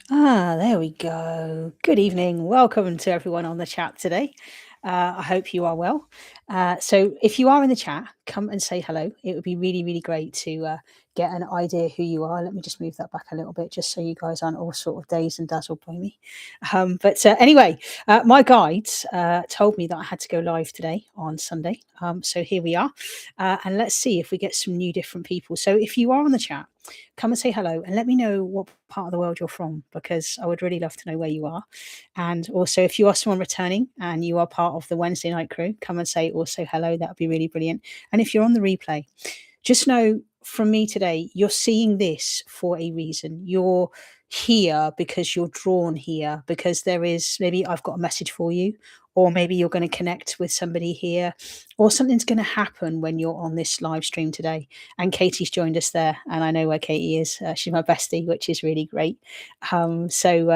There we go. Good evening. Welcome to everyone on the chat today. I hope you are well. So, if you are in the chat, come and say hello. It would be really, really great to get an idea who you are. Let me just move that back a little bit, just so you guys aren't all sort of dazed and dazzled by me. But anyway, my guides told me that I had to go live today on Sunday. So here we are, and let's see if we get some new different people. So, if you are on the chat, come and say hello and let me know what part of the world you're from, because I would really love to know where you are. And also, if you are someone returning and you are part of the Wednesday night crew, come and say also hello. That would be really brilliant. And if you're on the replay, just know from me today, you're seeing this for a reason. You're here because you're drawn here, because there is maybe I've got a message for you, or maybe you're going to connect with somebody here, or something's going to happen when you're on this live stream today. And Katie's joined us there, and I know where Katie is. She's my bestie, which is really great. So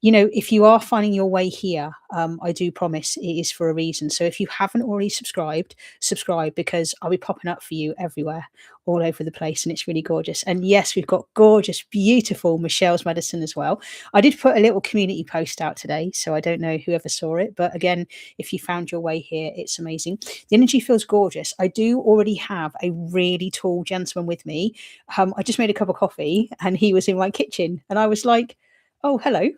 if you are finding your way here, I do promise it is for a reason. So if you haven't already subscribed, subscribe, because I'll be popping up for you everywhere, all over the place, and it's really gorgeous. And yes, we've got gorgeous, beautiful Michelle's medicine as well. I did put a little community post out today, so I don't know whoever saw it, but again, if you found your way here, it's amazing. The energy feels gorgeous. I do already have a really tall gentleman with me. I just made a cup of coffee and he was in my kitchen, and I was like, oh, hello.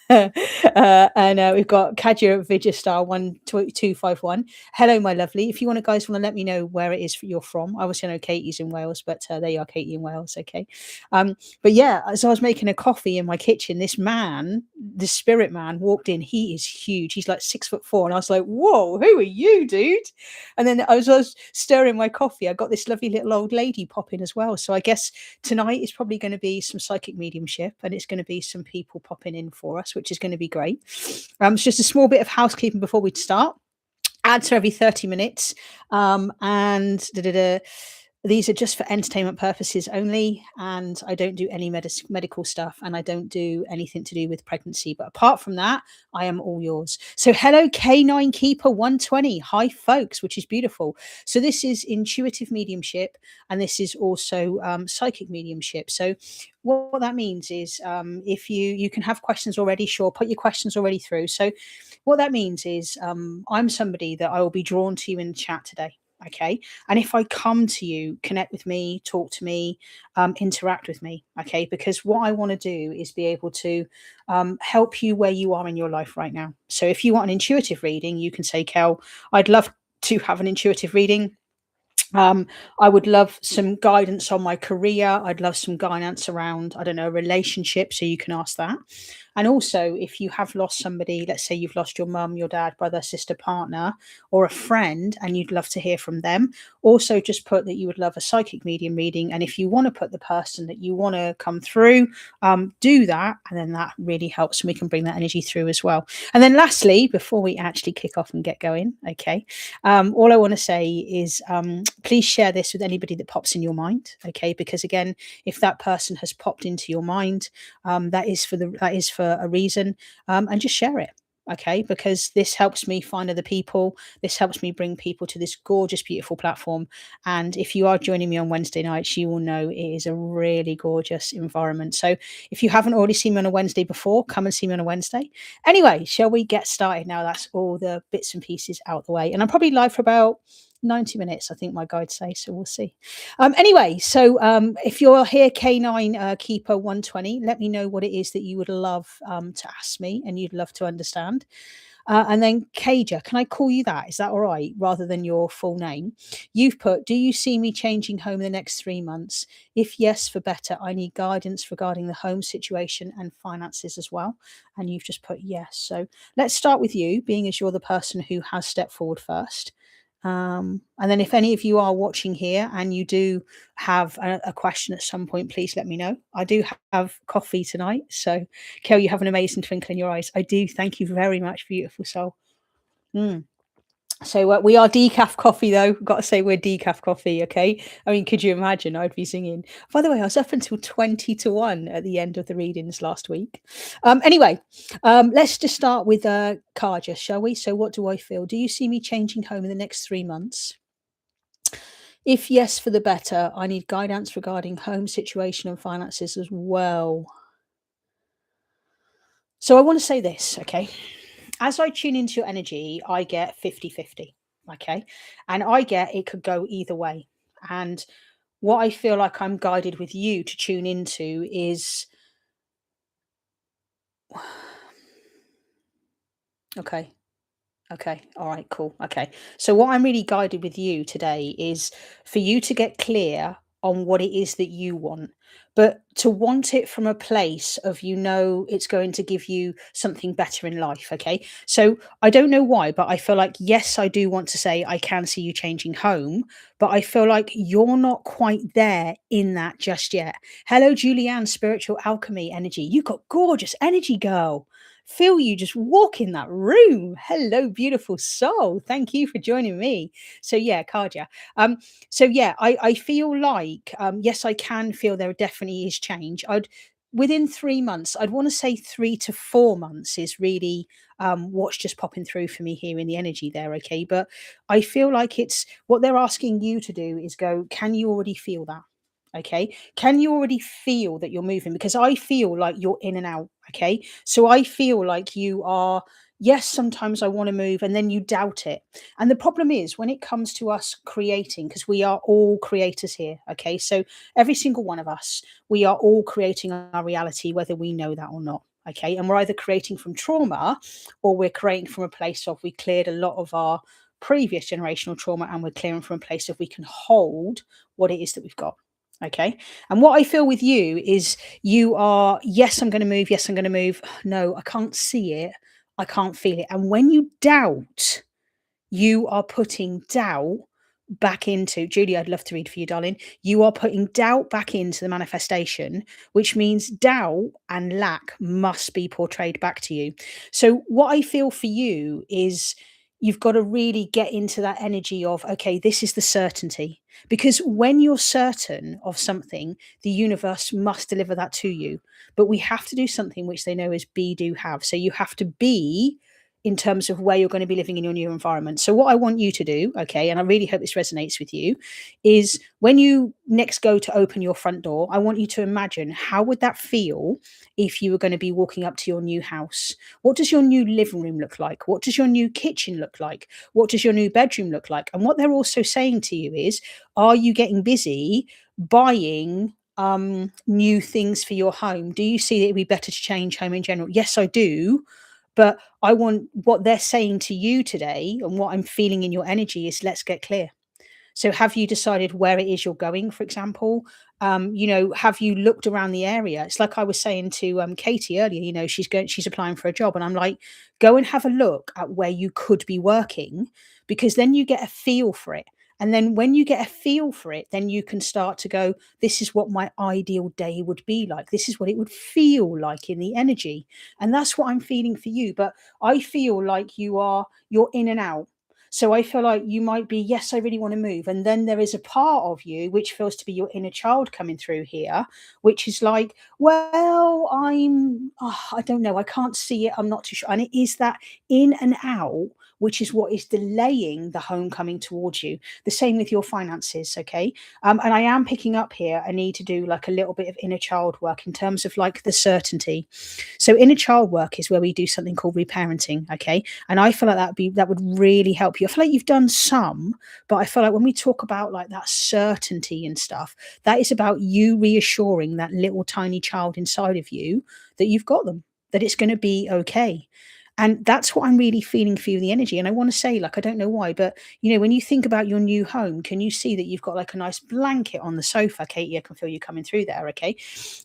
And we've got Kaja Vijaystar 12251. Hello, my lovely. If you guys want to let me know where it is you're from. I obviously know Katie's in Wales, but there you are, Katie in Wales. Okay. But yeah, as I was making a coffee in my kitchen, this spirit man walked in. He is huge. He's like 6'4". And I was like, whoa, who are you, dude? And then I was stirring my coffee. I got this lovely little old lady pop in as well. So I guess tonight is probably going to be some psychic mediumship, and it's going to be some people popping in for us, which is going to be great. It's just a small bit of housekeeping before we start. Ads are every 30 minutes. And these are just for entertainment purposes only, and I don't do any medical stuff, and I don't do anything to do with pregnancy. But apart from that, I am all yours. So hello, K9 Keeper 120. Hi, folks, which is beautiful. So this is intuitive mediumship, and this is also psychic mediumship. So what that means is if you can have questions already, sure, put your questions already through. So what that means is I'm somebody that I will be drawn to you in the chat today. Okay. And if I come to you, connect with me, talk to me, interact with me. Okay. Because what I want to do is be able to help you where you are in your life right now. So if you want an intuitive reading, you can say, Kel, I'd love to have an intuitive reading. I would love some guidance on my career. I'd love some guidance around, I don't know, a relationship. So you can ask that. And also, if you have lost somebody, let's say you've lost your mum, your dad, brother, sister, partner, or a friend, and you'd love to hear from them, also just put that you would love a psychic medium reading. And if you want to put the person that you want to come through, do that. And then that really helps, and we can bring that energy through as well. And then lastly, before we actually kick off and get going, okay, all I want to say is please share this with anybody that pops in your mind, okay? Because again, if that person has popped into your mind, that is for a reason, and just share it, okay? Because this helps me find other people. This helps me bring people to this gorgeous, beautiful platform. And if you are joining me on Wednesday nights, you will know it is a really gorgeous environment. So if you haven't already seen me on a Wednesday before, come and see me on a Wednesday. Anyway, shall we get started now? That's all the bits and pieces out the way. And I'm probably live for about 90 minutes, I think my guides say, so we'll see. Anyway, so if you're here, K9 Keeper 120, let me know what it is that you would love to ask me and you'd love to understand. And then Kaja, can I call you that? Is that all right? Rather than your full name. You've put, do you see me changing home in the next 3 months? If yes, for better, I need guidance regarding the home situation and finances as well. And you've just put yes. So let's start with you, being as you're the person who has stepped forward first. And then if any of you are watching here and you do have a question at some point, please let me know. I do have coffee tonight. So, Kel, you have an amazing twinkle in your eyes. I do. Thank you very much, beautiful soul. So we are decaf coffee, though. Got to say we're decaf coffee, okay? I mean, could you imagine? I'd be singing. By the way, I was up until 20-1 at the end of the readings last week. Anyway, let's just start with Kaja, shall we? So what do I feel? Do you see me changing home in the next 3 months? If yes, for the better, I need guidance regarding home situation and finances as well. So I want to say this, okay? As I tune into your energy, I get 50-50, okay? And I get it could go either way. And what I feel like I'm guided with you to tune into is okay. Okay. All right. Cool. Okay. So, what I'm really guided with you today is for you to get clear on what it is that you want, but to want it from a place of, it's going to give you something better in life. Okay. So, I don't know why, but I feel like, yes, I do want to say I can see you changing home, but I feel like you're not quite there in that just yet. Hello, Julianne, spiritual alchemy energy. You got gorgeous energy, girl. Feel you just walk in that room. Hello, beautiful soul. Thank you for joining me. So yeah, Kaja. Um, so yeah, I feel like yes, I can feel there definitely is change. I'd within 3 months, I'd want to say 3 to 4 months is really what's just popping through for me here in the energy there. Okay. But I feel like it's what they're asking you to do is go, can you already feel that? Okay. Can you already feel that you're moving? Because I feel like you're in and out. Okay. So I feel like you are, yes, sometimes I want to move and then you doubt it. And the problem is when it comes to us creating, because we are all creators here. Okay. So every single one of us, we are all creating our reality, whether we know that or not. Okay. And we're either creating from trauma or we're creating from a place of we cleared a lot of our previous generational trauma and we're clearing from a place of we can hold what it is that we've got. Okay. And what I feel with you is you are, yes, I'm going to move. Yes, I'm going to move. No, I can't see it. I can't feel it. And when you doubt, you are putting doubt back into Julie. I'd love to read for you, darling. You are putting doubt back into the manifestation, which means doubt and lack must be portrayed back to you. So, what I feel for you is you've got to really get into that energy of, okay, this is the certainty. Because when you're certain of something, the universe must deliver that to you. But we have to do something which they know is be, do, have. So you have to be in terms of where you're going to be living in your new environment. So what I want you to do, okay, and I really hope this resonates with you, is when you next go to open your front door, I want you to imagine how would that feel if you were going to be walking up to your new house? What does your new living room look like? What does your new kitchen look like? What does your new bedroom look like? And what they're also saying to you is, are you getting busy buying new things for your home? Do you see that it'd be better to change home in general? Yes, I do. But I want what they're saying to you today and what I'm feeling in your energy is let's get clear. So have you decided where it is you're going, for example? Have you looked around the area? It's like I was saying to Katie earlier, she's applying for a job. And I'm like, go and have a look at where you could be working, because then you get a feel for it. And then when you get a feel for it, then you can start to go, this is what my ideal day would be like. This is what it would feel like in the energy. And that's what I'm feeling for you. But I feel like you're in and out. So I feel like you might be, yes, I really want to move. And then there is a part of you which feels to be your inner child coming through here, which is like, well, I don't know. I can't see it. I'm not too sure. And it is that in and out, which is what is delaying the homecoming towards you. The same with your finances. Okay. And I am picking up here. I need to do like a little bit of inner child work in terms of like the certainty. So inner child work is where we do something called reparenting. Okay. And I feel like that would really help you. I feel like you've done some, but I feel like when we talk about like that certainty and stuff, that is about you reassuring that little tiny child inside of you that you've got them, that it's going to be okay. And that's what I'm really feeling for you, the energy. And I want to say, like, I don't know why, but when you think about your new home, can you see that you've got like a nice blanket on the sofa? Katie, I can feel you coming through there. Okay.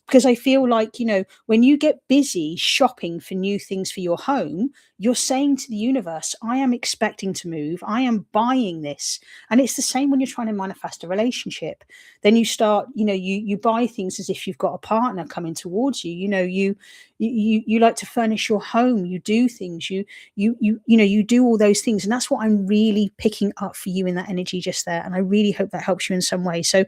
Because I feel like, when you get busy shopping for new things for your home, you're saying to the universe, I am expecting to move. I am buying this. And it's the same when you're trying to manifest a relationship. Then you start, you buy things as if you've got a partner coming towards you. You like to furnish your home. You do things. You do all those things. And that's what I'm really picking up for you in that energy just there. And I really hope that helps you in some way. So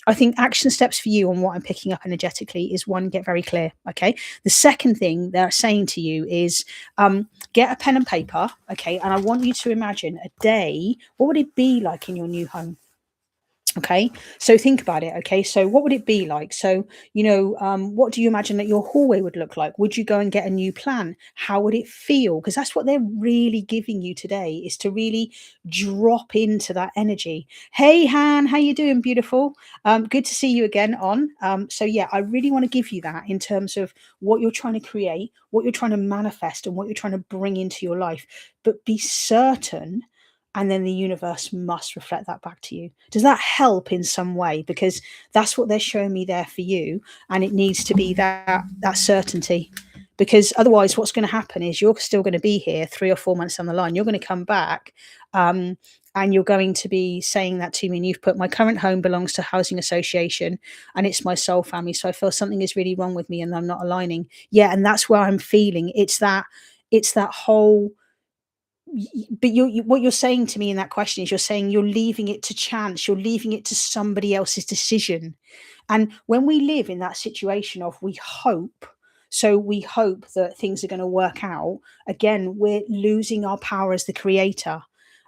I think action steps for you on what I'm picking up energetically is one, get very clear. Okay. The second thing they're saying to you is get a pen and paper. Okay. And I want you to imagine a day. What would it be like in your new home? Okay, so think about it. Okay, so what would it be like? So, what do you imagine that your hallway would look like? Would you go and get a new plan? How would it feel? Because that's what they're really giving you today, is to really drop into that energy. Hey, Han, how you doing, beautiful? Good to see you again on. So yeah, I really want to give you that in terms of what you're trying to create, what you're trying to manifest, and what you're trying to bring into your life. But be certain, and then the universe must reflect that back to you. Does that help in some way? Because that's what they're showing me there for you, and it needs to be that certainty. Because otherwise, what's going to happen is you're still going to be here 3 or 4 months down the line. You're going to come back, and you're going to be saying that to me. And you've put, my current home belongs to housing association, and it's my soul family. So I feel something is really wrong with me, and I'm not aligning. Yeah, and that's where I'm feeling. It's that whole, but what you're saying to me in that question is, you're saying you're leaving it to chance, you're leaving it to somebody else's decision. And when we live in that situation of we hope that things are going to work out, again, we're losing our power as the creator.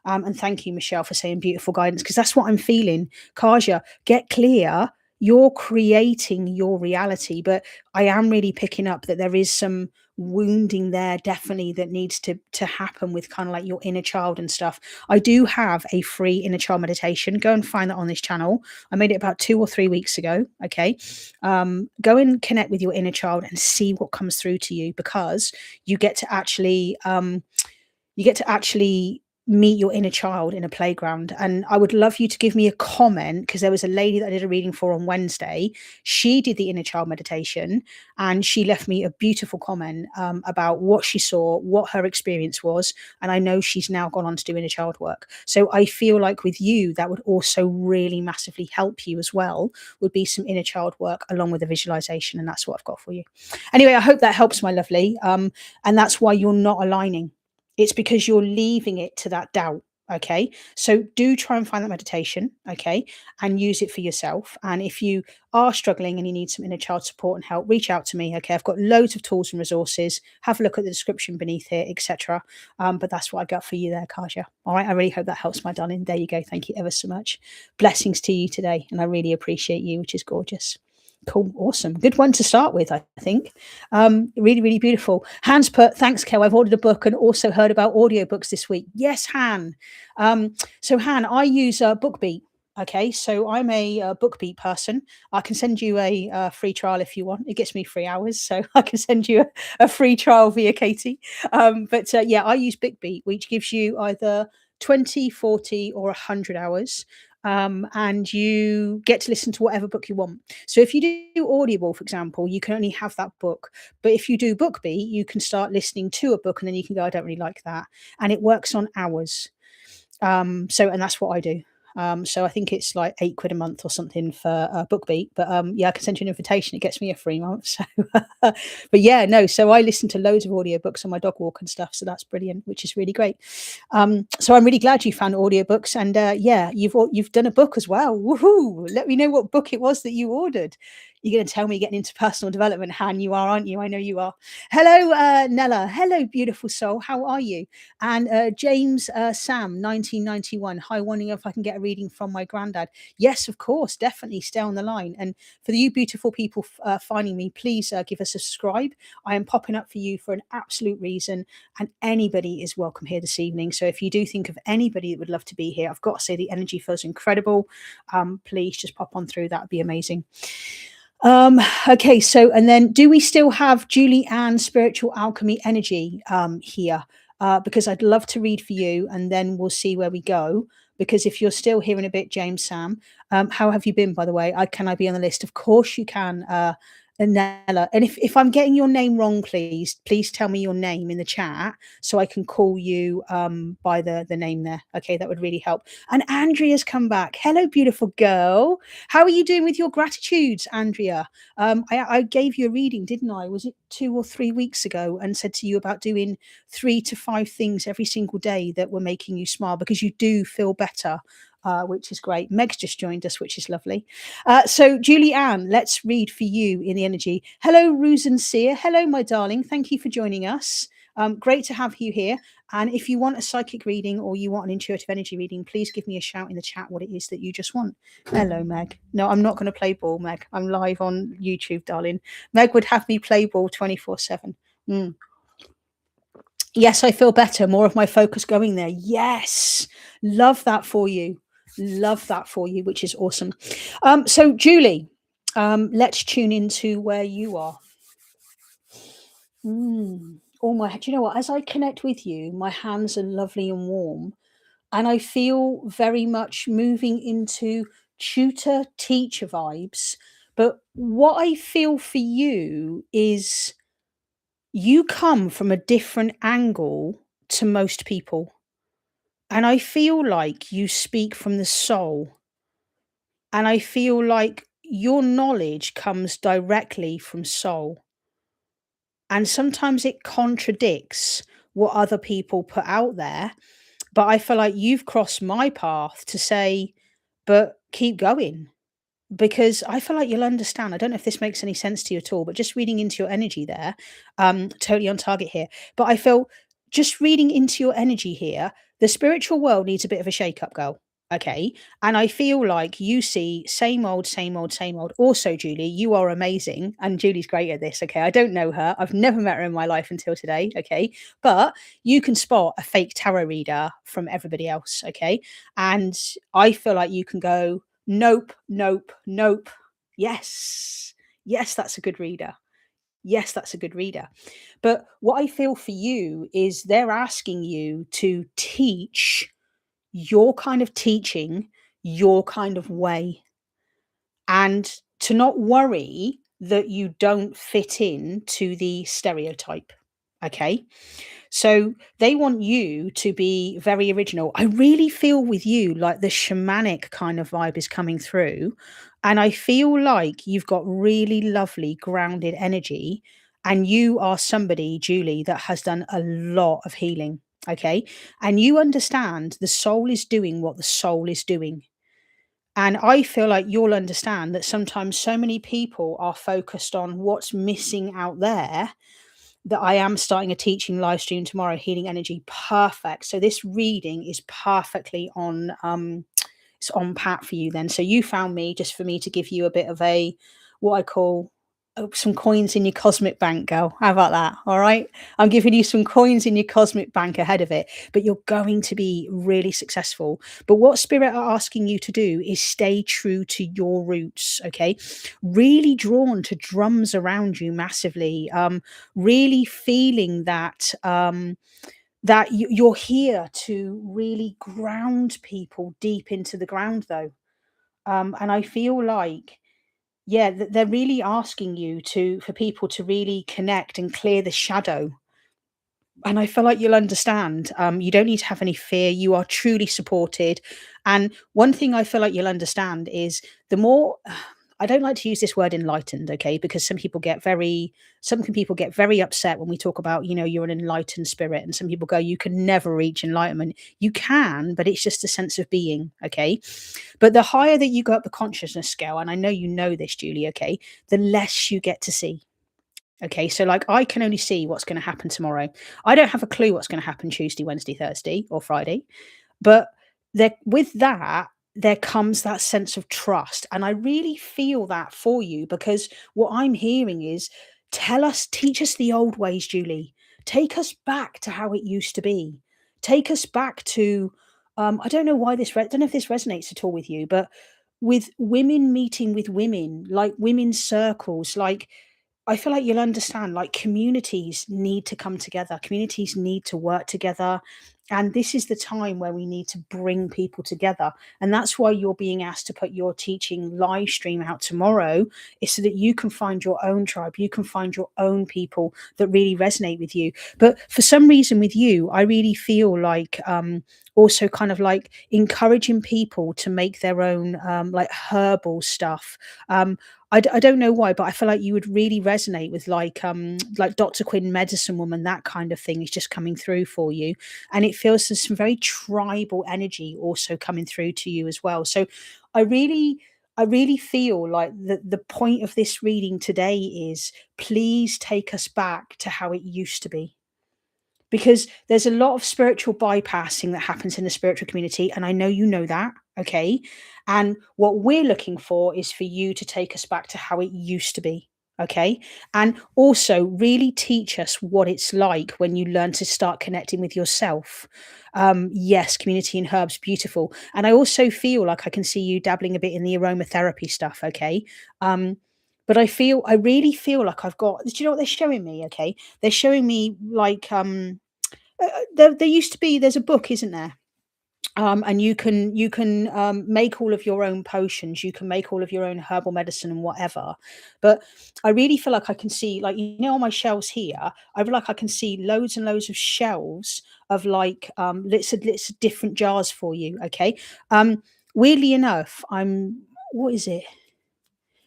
And thank you, Michelle, for saying beautiful guidance, because that's what I'm feeling. Kaja, get clear. You're creating your reality, but I am really picking up that there is some wounding there, definitely, that needs to happen with kind of like your inner child and stuff. I do have a free inner child meditation. Go and find that on this channel. I made it about 2 or 3 weeks ago. Okay, go and connect with your inner child and see what comes through to you, because you get to actually meet your inner child in a playground. And I would love you to give me a comment, because there was a lady that I did a reading for on Wednesday. She did the inner child meditation, and she left me a beautiful comment about what she saw, what her experience was. And I know she's now gone on to do inner child work. So I feel like with you, that would also really massively help you as well, would be some inner child work along with the visualization. And that's what I've got for you. Anyway, I hope that helps, my lovely. And that's why you're not aligning. It's because you're leaving it to that doubt. Okay. So do try and find that meditation. Okay. And use it for yourself. And if you are struggling and you need some inner child support and help, reach out to me. Okay. I've got loads of tools and resources. Have a look at the description beneath here, etc. But that's what I got for you there, Kaja. All right. I really hope that helps, my darling. There you go. Thank you ever so much. Blessings to you today. And I really appreciate you, which is gorgeous. Cool. Awesome. Good one to start with, I think. Really, really beautiful. Han's put, thanks, Kel. I've ordered a book and also heard about audiobooks this week. Yes, Han. So Han, I use BookBeat. Okay, so I'm a BookBeat person. I can send you a free trial if you want. It gets me 3 hours, so I can send you a free trial via Katie. But yeah, I use BookBeat, which gives you either 20, 40, or 100 hours. And you get to listen to whatever book you want. So if you do Audible, for example, you can only have that book. But if you do BookBeat, you can start listening to a book, and then you can go, I don't really like that. And it works on hours. And that's what I do. So I think it's like £8 a month or something for BookBeat. But yeah, I can send you an invitation. It gets me a free month. So, but yeah, no. So I listen to loads of audiobooks on my dog walk and stuff. So that's brilliant, which is really great. So I'm really glad you found audiobooks, and yeah, you've done a book as well. Woohoo! Let me know what book it was that you ordered. You're going to tell me getting into personal development, Han. You are, aren't you? I know you are. Hello, Nella. Hello, beautiful soul. How are you? And James Sam, 1991. Hi, wondering if I can get a reading from my granddad. Yes, of course. Definitely stay on the line. And for you beautiful people finding me, please give us a subscribe. I am popping up for you for an absolute reason. And anybody is welcome here this evening. So if you do think of anybody that would love to be here, I've got to say the energy feels incredible. Please just pop on through. That would be amazing. Okay, so, and then do we still have Julianne Spiritual Alchemy Energy here? Because I'd love to read for you, and then we'll see where we go. Because if you're still here in a bit, James Sam, how have you been, by the way? Can I be on the list? Of course you can, Nella. And if I'm getting your name wrong, please tell me your name in the chat so I can call you by the name there. Okay, that would really help. And Andrea's come back. Hello, beautiful girl. How are you doing with your gratitudes, Andrea? I gave you a reading, didn't I? Was it 2 or 3 weeks ago, and said to you about doing 3 to 5 things every single day that were making you smile, because you do feel better. Which is great. Meg's just joined us, which is lovely. So, Julianne, let's read for you in the energy. Hello, Rusen Sear. Hello, my darling. Thank you for joining us. Great to have you here. And if you want a psychic reading or you want an intuitive energy reading, please give me a shout in the chat what it is that you just want. Hello, Meg. No, I'm not going to play ball, Meg. I'm live on YouTube, darling. Meg would have me play ball 24/7. Mm. Yes, I feel better. More of my focus going there. Yes. Love that for you. Love that for you, which is awesome. So, Julie, let's tune into where you are. Oh my, do you know what? As I connect with you, my hands are lovely and warm, and I feel very much moving into tutor teacher vibes. But what I feel for you is you come from a different angle to most people. And I feel like you speak from the soul. And I feel like your knowledge comes directly from soul. And sometimes it contradicts what other people put out there. But I feel like you've crossed my path to say, but keep going. Because I feel like you'll understand. I don't know if this makes any sense to you at all, but just reading into your energy there, totally on target here. But I feel just reading into your energy here, the spiritual world needs a bit of a shake up, girl. Okay. And I feel like you see same old, same old, same old. Also, Julie, you are amazing. And Julie's great at this. Okay. I don't know her. I've never met her in my life until today. Okay. But you can spot a fake tarot reader from everybody else. Okay. And I feel like you can go, nope, nope, nope. Yes. Yes, that's a good reader. Yes, that's a good reader. But what I feel for you is they're asking you to teach your kind of teaching, your kind of way, and to not worry that you don't fit in to the stereotype. Okay. So they want you to be very original. I really feel with you like the shamanic kind of vibe is coming through. And I feel like you've got really lovely grounded energy. And you are somebody, Julie, that has done a lot of healing. Okay. And you understand the soul is doing what the soul is doing. And I feel like you'll understand that sometimes so many people are focused on what's missing out there that I am starting a teaching live stream tomorrow, healing energy. Perfect. So this reading is perfectly on it's on pat for you then. So you found me just for me to give you a bit of a what I call some coins in your cosmic bank, girl. How about that? All right. I'm giving you some coins in your cosmic bank ahead of it, but you're going to be really successful. But what spirit are asking you to do is stay true to your roots. Okay. Really drawn to drums around you massively. Really feeling that you're here to really ground people deep into the ground though. And I feel like yeah, they're really asking you to for people to really connect and clear the shadow. And I feel like you'll understand. You don't need to have any fear. You are truly supported. And one thing I feel like you'll understand is the more I don't like to use this word enlightened, okay, because some people get very upset when we talk about, you're an enlightened spirit, and some people go, you can never reach enlightenment. You can, but it's just a sense of being, okay? But the higher that you go up the consciousness scale, and I know you know this, Julie, okay, the less you get to see. Okay, so like I can only see what's going to happen tomorrow. I don't have a clue what's going to happen Tuesday, Wednesday, Thursday, or Friday. But there, with that, there comes that sense of trust. And I really feel that for you because what I'm hearing is teach us the old ways, Julie. Take us back to how it used to be. Take us back to, I don't know why I don't know if this resonates at all with you, but with women meeting with women, like women's circles, like I feel like you'll understand, like, communities need to come together, communities need to work together. And this is the time where we need to bring people together. And that's why you're being asked to put your teaching live stream out tomorrow, is so that you can find your own tribe, you can find your own people that really resonate with you. But for some reason, with you, I really feel like also kind of like encouraging people to make their own like herbal stuff. I don't know why, but I feel like you would really resonate with like Dr. Quinn, medicine woman, that kind of thing is just coming through for you. And it feels there's some very tribal energy also coming through to you as well. So I really I really feel like the point of this reading today is please take us back to how it used to be. because there's a lot of spiritual bypassing that happens in the spiritual community. And I know you know that. Okay. And what we're looking for is for you to take us back to how it used to be. Okay. And also really teach us what it's like when you learn to start connecting with yourself. Yes, community and herbs, beautiful. And I also feel like I can see you dabbling a bit in the aromatherapy stuff. Okay. Um, but I really feel like I've got, do you know what they're showing me? Okay. They're showing me like, there used to be, there's a book, isn't there? And you can make all of your own potions, you can make all of your own herbal medicine and whatever. But I really feel like I can see, like, on my shelves here, I feel like I can see loads and loads of shelves of like lots of different jars for you. Okay. Weirdly enough, I'm what is it?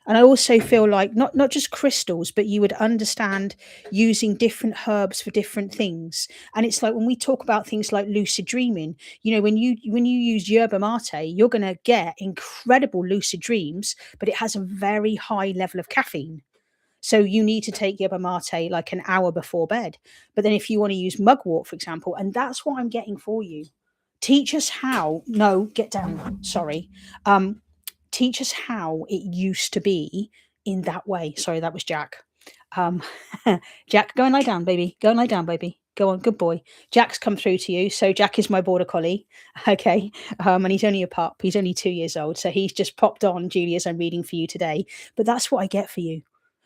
And I also feel like not just crystals, but you would understand using different herbs for different things. And it's like when we talk about things like lucid dreaming, when you use yerba mate, you're going to get incredible lucid dreams, but it has a very high level of caffeine. So you need to take yerba mate like an hour before bed. But then if you want to use mugwort, for example, and that's what I'm getting for you. Teach us how. No, get down. Sorry. Um, Teach us how it used to be in that way. Sorry, that was Jack. Um, Jack, go and lie down, baby. Go and lie down, baby. Go on, good boy. Jack's come through to you. So Jack is my border collie. Okay. And he's only a pup. He's only 2 years old. So he's just popped on, Julie, as I'm reading for you today. But that's what I get for you.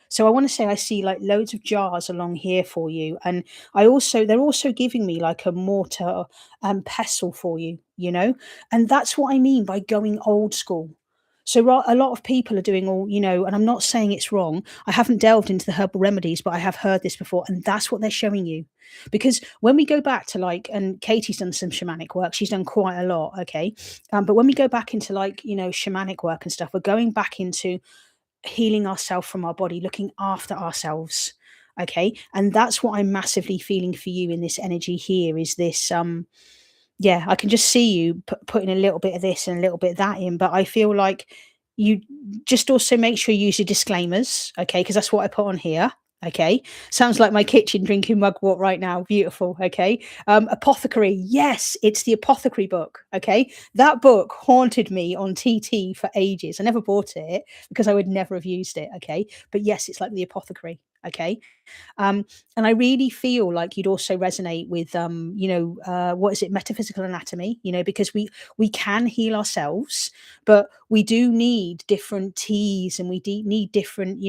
So I want to say I see like loads of jars along here for you. And they're also giving me like a mortar and pestle for you, And that's what I mean by going old school. So a lot of people are doing all, and I'm not saying it's wrong. I haven't delved into the herbal remedies, but I have heard this before. And that's what they're showing you. Because when we go back to like, and Katie's done some shamanic work, she's done quite a lot. Okay. But when we go back into like, shamanic work and stuff, we're going back into healing ourselves from our body, looking after ourselves. Okay. And that's what I'm massively feeling for you in this energy here is this, yeah, I can just see you putting a little bit of this and a little bit of that in, but I feel like you just also make sure you use your disclaimers. Okay. Cause that's what I put on here. Okay. Sounds like my kitchen drinking mugwort right now. Beautiful. Okay. Apothecary. Yes, it's the apothecary book. Okay. That book haunted me on TT for ages. I never bought it because I would never have used it. Okay. But yes, it's like the apothecary. Okay. Um, and I really feel like you'd also resonate with, what is it, metaphysical anatomy, because we can heal ourselves, but we do need different teas and we need different,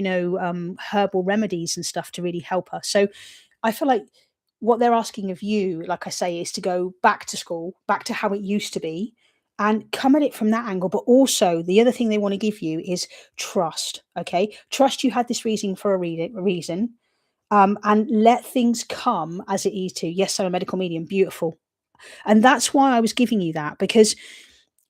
herbal remedies and stuff to really help us. So I feel like what they're asking of you, like I say, is to go back to school, back to how it used to be. And come at it from that angle. But also, the other thing they want to give you is trust. Okay. Trust you had this reason for a reason, and let things come as it is to. Yes, I'm a medical medium. Beautiful. And that's why I was giving you that because,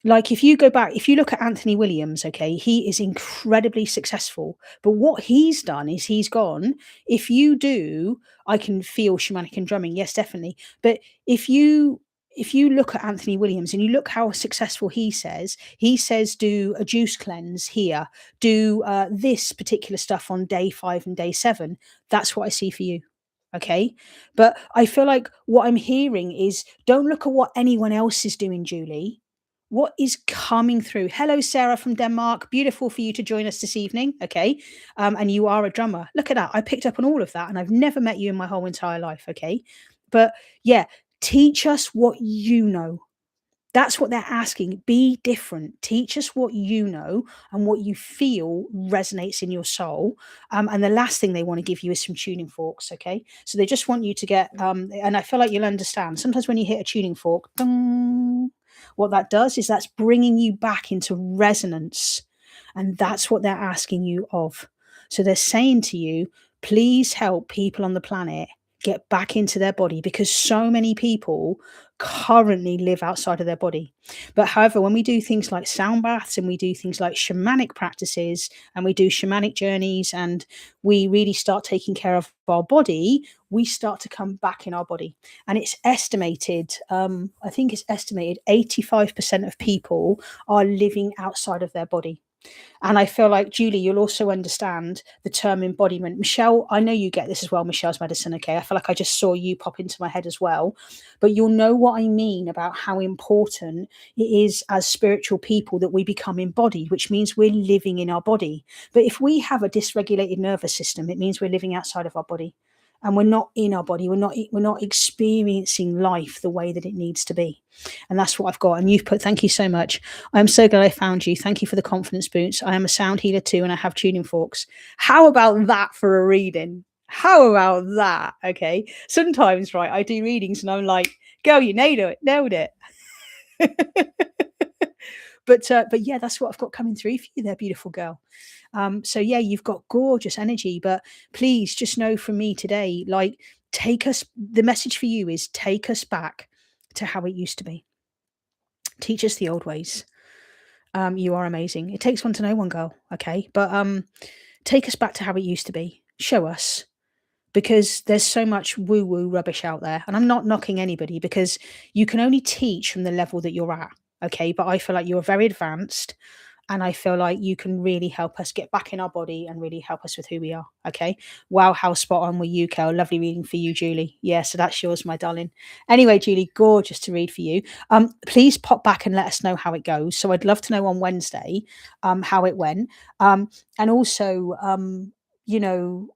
like, if you go back, if you look at Anthony Williams, okay, he is incredibly successful. But what he's done is he's gone, if you do, I can feel shamanic and drumming. Yes, definitely. But if you look at Anthony Williams and you look how successful he says do a juice cleanse here, do this particular stuff on day 5 and day 7. That's what I see for you. Okay. But I feel like what I'm hearing is don't look at what anyone else is doing, Julie. What is coming through? Hello, Sarah from Denmark. Beautiful for you to join us this evening. Okay. And you are a drummer. Look at that. I picked up on all of that and I've never met you in my whole entire life. Okay. But yeah, teach us what you know. That's what they're asking. Be different. Teach us what you know and what you feel resonates in your soul. And the last thing they want to give you is some tuning forks. Okay. So they just want you to get, and I feel like you'll understand. Sometimes when you hit a tuning fork, ding, what that does is that's bringing you back into resonance. And that's what they're asking you of. So they're saying to you, please help people on the planet get back into their body because so many people currently live outside of their body. But however, when we do things like sound baths and we do things like shamanic practices and we do shamanic journeys and we really start taking care of our body, we start to come back in our body. And it's estimated, I think it's estimated 85% of people are living outside of their body. And I feel like, Julie, you'll also understand the term embodiment. Michelle, I know you get this as well, Michelle's Medicine, okay? I feel like I just saw you pop into my head as well. But you'll know what I mean about how important it is as spiritual people that we become embodied, which means we're living in our body. But if we have a dysregulated nervous system, it means we're living outside of our body. And we're not in our body. We're not experiencing life the way that it needs to be. And that's what I've got. And you've put, thank you so much. I'm so glad I found you. Thank you for the confidence boots. I am a sound healer too, and I have tuning forks. How about that for a reading? How about that? Okay. Sometimes, right, I do readings and I'm like, girl, you nailed it. But yeah, that's what I've got coming through for you there, beautiful girl. So yeah, you've got gorgeous energy, but please just know from me today, like, the message for you is take us back to how it used to be. Teach us the old ways. You are amazing. It takes one to know one, girl. Okay. But take us back to how it used to be. Show us, because there's so much woo woo rubbish out there. And I'm not knocking anybody, because you can only teach from the level that you're at. Okay. But I feel like you're very advanced, and I feel like you can really help us get back in our body and really help us with who we are. Okay. Wow. How spot on were you, Kel? Lovely reading for you, Julie. Yeah. So that's yours, my darling. Anyway, Julie, gorgeous to read for you. Please pop back and let us know how it goes. So I'd love to know on Wednesday, how it went. And also, you know,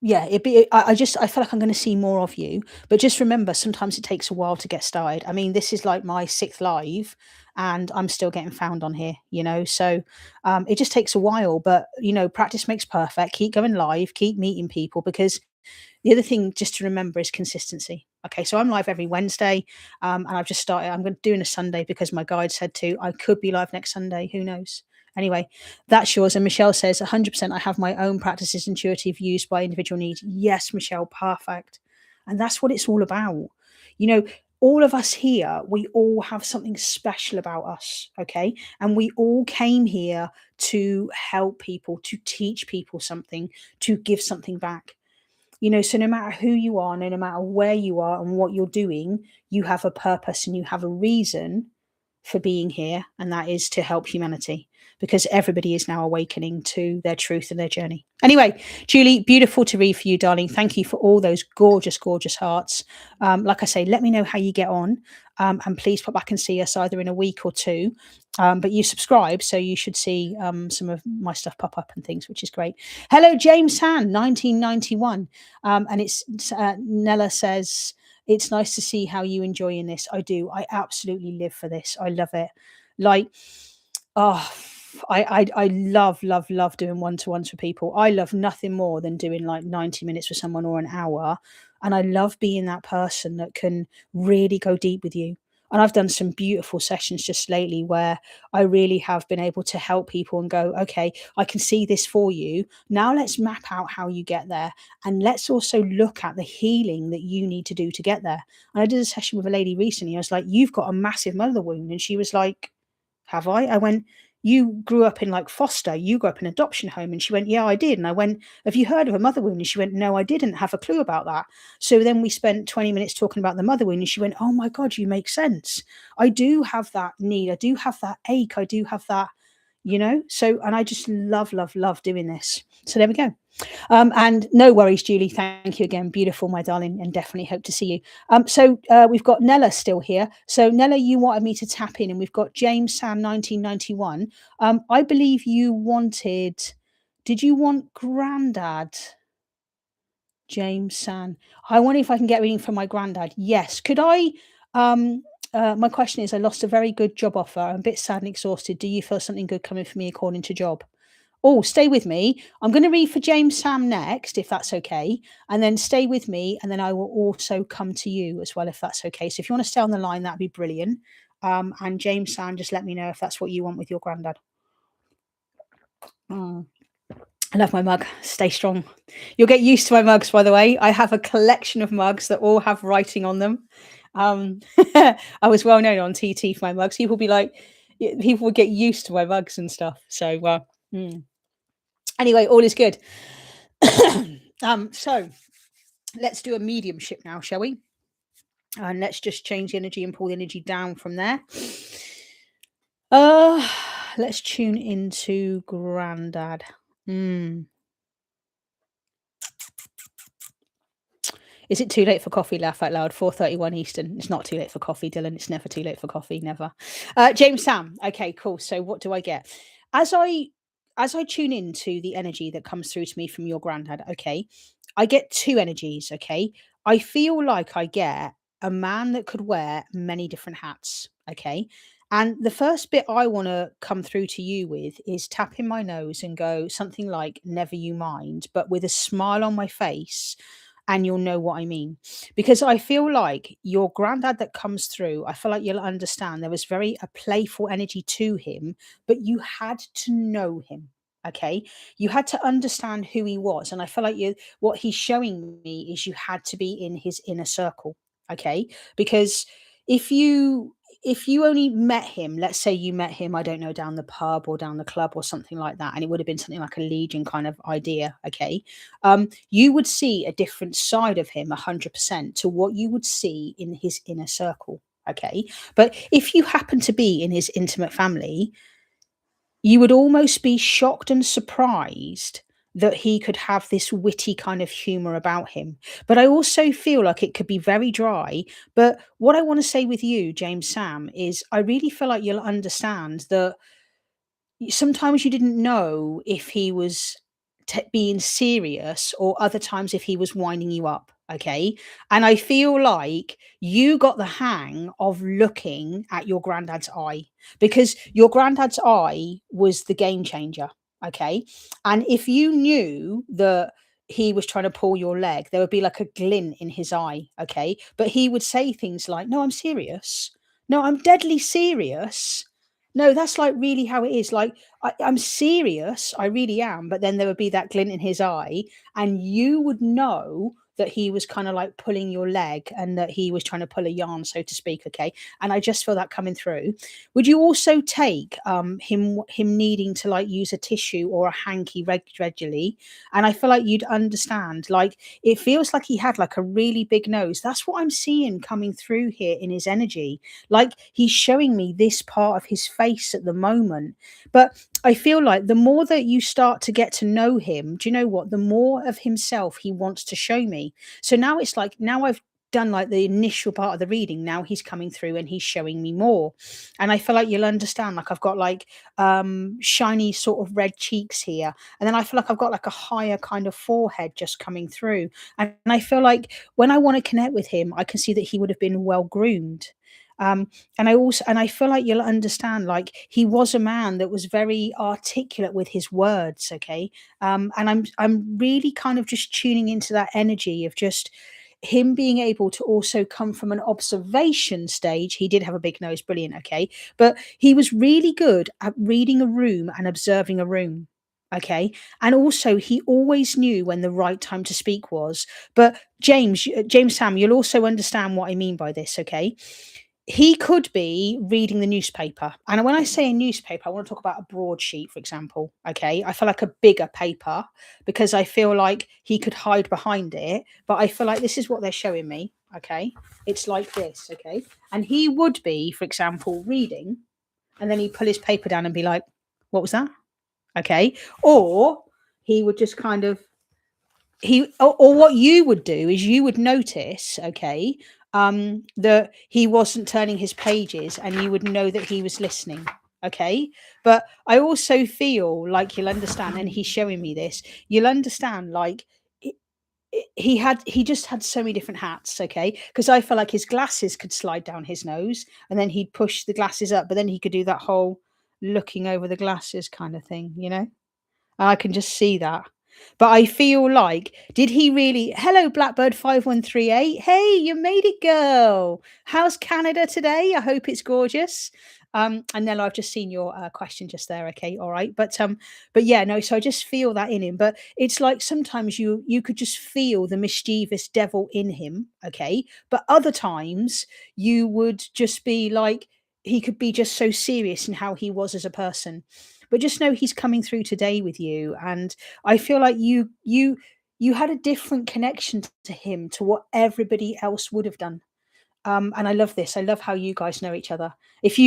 yeah, I feel like I'm going to see more of you, but just remember, sometimes it takes a while to get started. I mean, this is like my 6th live, and I'm still getting found on here, so it just takes a while. But practice makes perfect. Keep going live, keep meeting people, because the other thing just to remember is consistency. Okay, so I'm live every Wednesday, and I've just started. I'm going to do a Sunday because my guide said to. I could be live next Sunday. Who knows? Anyway, that's yours. And Michelle says 100%. I have my own practices intuitive used by individual needs. Yes, Michelle, perfect. And that's what it's all about. All of us here, we all have something special about us. Okay, and we all came here to help people, to teach people something, to give something back. So no matter who you are, no matter where you are and what you're doing, you have a purpose and you have a reason for being here, and that is to help humanity, because everybody is now awakening to their truth and their journey. Anyway, Julie, beautiful to read for you, darling. Thank you for all those gorgeous, gorgeous hearts. Like I say, let me know how you get on, and please pop back and see us either in a week or two. But you subscribe, so you should see some of my stuff pop up and things, which is great. Hello, James Han, 1991. And it's Nella says, it's nice to see how you enjoying this. I do. I absolutely live for this. I love it. Like, oh, I love doing one-to-ones for people. I love nothing more than doing like 90 minutes with someone or an hour. And I love being that person that can really go deep with you. And I've done some beautiful sessions just lately where I really have been able to help people and go, okay, I can see this for you. Now let's map out how you get there. And let's also look at the healing that you need to do to get there. And I did a session with a lady recently. I was like, you've got a massive mother wound. And she was like, have I? I went, you grew up in like foster, you grew up in adoption home. And she went, yeah, I did. And I went, have you heard of a mother wound? And she went, no, I didn't have a clue about that. So then we spent 20 minutes talking about the mother wound. And she went, oh my God, you make sense. I do have that need. I do have that ache. I do have that, so, and I just love doing this. So there we go. And no worries, Julie. Thank you again. Beautiful, my darling, and definitely hope to see you. So we've got Nella still here. So Nella, you wanted me to tap in, and we've got James Sam 1991. I believe you wanted. Did you want Grandad? James San. I wonder if I can get reading from my granddad. Yes. Could I? My question is, I lost a very good job offer. I'm a bit sad and exhausted. Do you feel something good coming for me according to job? Oh, stay with me. I'm going to read for James Sam next, if that's okay. And then stay with me. And then I will also come to you as well, if that's okay. So if you want to stay on the line, that'd be brilliant. And James Sam, just let me know if that's what you want with your granddad. I love my mug. Stay strong. You'll get used to my mugs, by the way. I have a collection of mugs that all have writing on them. I was well known on TT for my mugs. People would get used to my mugs and stuff. So, anyway, all is good. So let's do a mediumship now, shall we? And let's just change the energy and pull the energy down from there. let's tune into Grandad. Mm. Is it too late for coffee? Laugh out loud. 4:31 Eastern. It's not too late for coffee, Dylan. It's never too late for coffee. Never. James Sam. Okay, cool. So what do I get? As I as I tune into the energy that comes through to me from your granddad, okay, I get two energies, okay? I feel like I get a man that could wear many different hats, okay? And the first bit I want to come through to you with is tapping my nose and go something like never you mind, but with a smile on my face, and you'll know what I mean. Because I feel like your granddad that comes through, I feel like you'll understand there was very a playful energy to him, but you had to know him. Okay. You had to understand who he was. And I feel like what he's showing me is you had to be in his inner circle. Okay. Because if you if you only met him, let's say you met him, I don't know, down the pub or down the club or something like that, and it would have been something like a legion kind of idea, okay, you would see a different side of him 100% to what you would see in his inner circle. Okay. But if you happen to be in his intimate family, you would almost be shocked and surprised that he could have this witty kind of humor about him. But I also feel like it could be very dry. But what I want to say with you, James Sam, is I really feel like you'll understand that sometimes you didn't know if he was being serious or other times if he was winding you up. Okay. And I feel like you got the hang of looking at your granddad's eye because your granddad's eye was the game changer. Okay. And if you knew that he was trying to pull your leg, there would be like a glint in his eye. Okay. But he would say things like, no, I'm serious. No, I'm deadly serious. No, that's like really how it is. Like, I'm serious, I really am. But then there would be that glint in his eye, and you would know that he was kind of like pulling your leg and that he was trying to pull a yarn, so to speak. Okay. And I just feel that coming through. Would you also take him needing to like use a tissue or a hanky regularly? And I feel like you'd understand, like, it feels like he had like a really big nose. That's what I'm seeing coming through here in his energy. Like he's showing me this part of his face at the moment. But I feel like the more that you start to get to know him, do you know what? The more of himself he wants to show me. So now it's like, now I've done like the initial part of the reading. Now he's coming through and he's showing me more. And I feel like you'll understand, like I've got like shiny sort of red cheeks here. And then I feel like I've got like a higher kind of forehead just coming through. And I feel like when I want to connect with him, I can see that he would have been well groomed. And I feel like you'll understand, like he was a man that was very articulate with his words, okay? And I'm really kind of just tuning into that energy of just him being able to also come from an observation stage. He did have a big nose, brilliant, okay? But he was really good at reading a room and observing a room. Okay. And also, he always knew when the right time to speak was. But James Sam, you'll also understand what I mean by this. Okay. He could be reading the newspaper. And when I say a newspaper, I want to talk about a broadsheet, for example. Okay. I feel like a bigger paper because I feel like he could hide behind it. But I feel like this is what they're showing me. Okay. It's like this. Okay. And he would be, for example, reading, and then he'd pull his paper down and be like, what was that? Okay. Or he would just kind of or what you would do is you would notice, okay, that he wasn't turning his pages and you would know that he was listening. Okay. But I also feel like you'll understand, and he's showing me this, you'll understand, like he just had so many different hats, okay? Because I feel like his glasses could slide down his nose and then he'd push the glasses up, but then he could do that whole looking over the glasses kind of thing, you know? I can just see that. But I feel like, did he really? Hello, Blackbird 5138. Hey, you made it, girl. How's Canada today? I hope it's gorgeous. And Nella, I've just seen your question just there. Okay, all right. But yeah, no. So I just feel that in him. But it's like sometimes you could just feel the mischievous devil in him. Okay, but other times you would just be like he could be just so serious in how he was as a person. But just know he's coming through today with you, and I feel like you had a different connection to him to what everybody else would have done. And I love this. I love how you guys know each other. If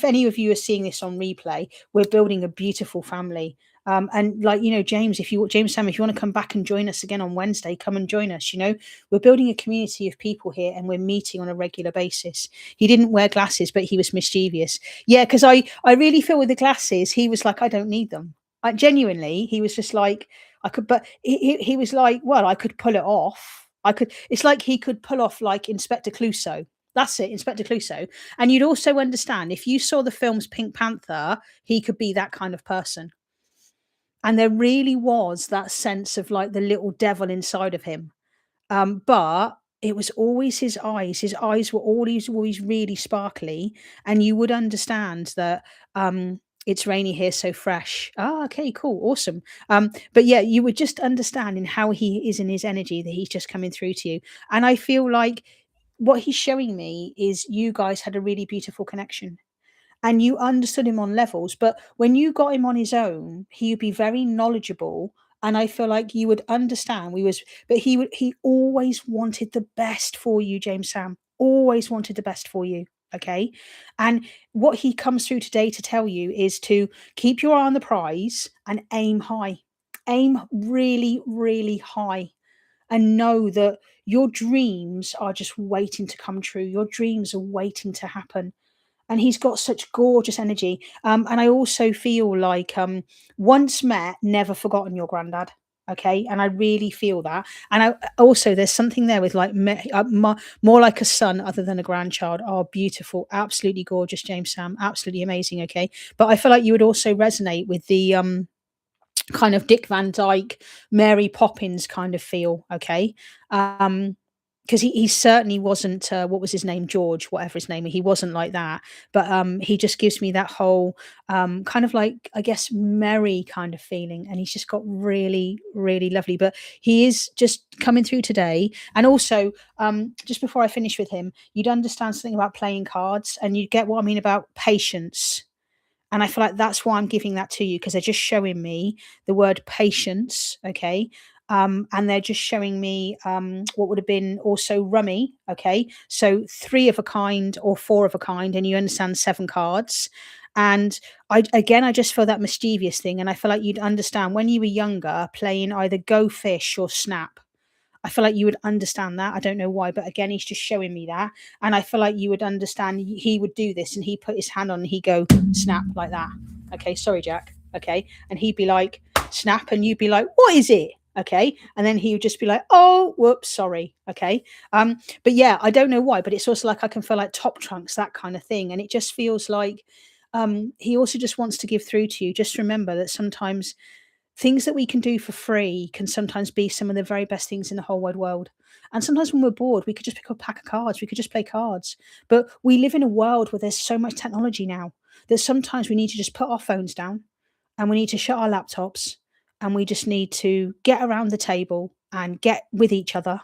any of you are seeing this on replay, we're building a beautiful family. And like, James, James Sam, if you want to come back and join us again on Wednesday, come and join us. We're building a community of people here, and we're meeting on a regular basis. He didn't wear glasses, but he was mischievous. Yeah, because I really feel with the glasses, he was like, I don't need them. Genuinely, he was just like, I could, but he was like, well, I could pull it off. I could. It's like he could pull off like Inspector Clouseau. That's it, Inspector Clouseau. And you'd also understand if you saw the films Pink Panther, he could be that kind of person. And there really was that sense of like the little devil inside of him. But it was always his eyes. His eyes were always really sparkly, and you would understand that it's rainy here, so fresh. Ah, okay, cool, awesome. But yeah, you would just understand in how he is in his energy that he's just coming through to you. And I feel like what he's showing me is you guys had a really beautiful connection and you understood him on levels. But when you got him on his own, he would be very knowledgeable. And I feel like you would understand. But he always wanted the best for you, James Sam. Always wanted the best for you. Okay. And what he comes through today to tell you is to keep your eye on the prize and aim high. Aim really, really high and know that your dreams are just waiting to come true. Your dreams are waiting to happen. And he's got such gorgeous energy. And I also feel like once met, never forgotten your granddad. Okay. And I really feel that. And I also, there's something there with like more like a son other than a grandchild. Oh, beautiful. Absolutely gorgeous, James Sam. Absolutely amazing. Okay. But I feel like you would also resonate with the, kind of Dick Van Dyke, Mary Poppins kind of feel, okay? Because he certainly wasn't, what was his name? George, whatever his name, he wasn't like that. But he just gives me that whole kind of like, I guess, merry kind of feeling. And he's just got really, really lovely. But he is just coming through today. And also, just before I finish with him, you'd understand something about playing cards and you'd get what I mean about patience. And I feel like that's why I'm giving that to you because they're just showing me the word patience, okay? And they're just showing me what would have been also rummy, okay? So three of a kind or four of a kind, and you understand seven cards. And I just feel that mischievous thing. And I feel like you'd understand when you were younger playing either Go Fish or Snap. I feel like you would understand that. I don't know why, but again, he's just showing me that. And I feel like you would understand he would do this and he put his hand on and he'd go snap like that. Okay, sorry, Jack. Okay. And he'd be like, snap, and you'd be like, what is it? Okay. And then he would just be like, oh, whoops, sorry. Okay. But yeah, I don't know why, but it's also like I can feel like top trunks, that kind of thing. And it just feels like he also just wants to give through to you. Just remember that sometimes things that we can do for free can sometimes be some of the very best things in the whole wide world. And sometimes when we're bored, we could just pick up a pack of cards. We could just play cards. But we live in a world where there's so much technology now that sometimes we need to just put our phones down and we need to shut our laptops and we just need to get around the table and get with each other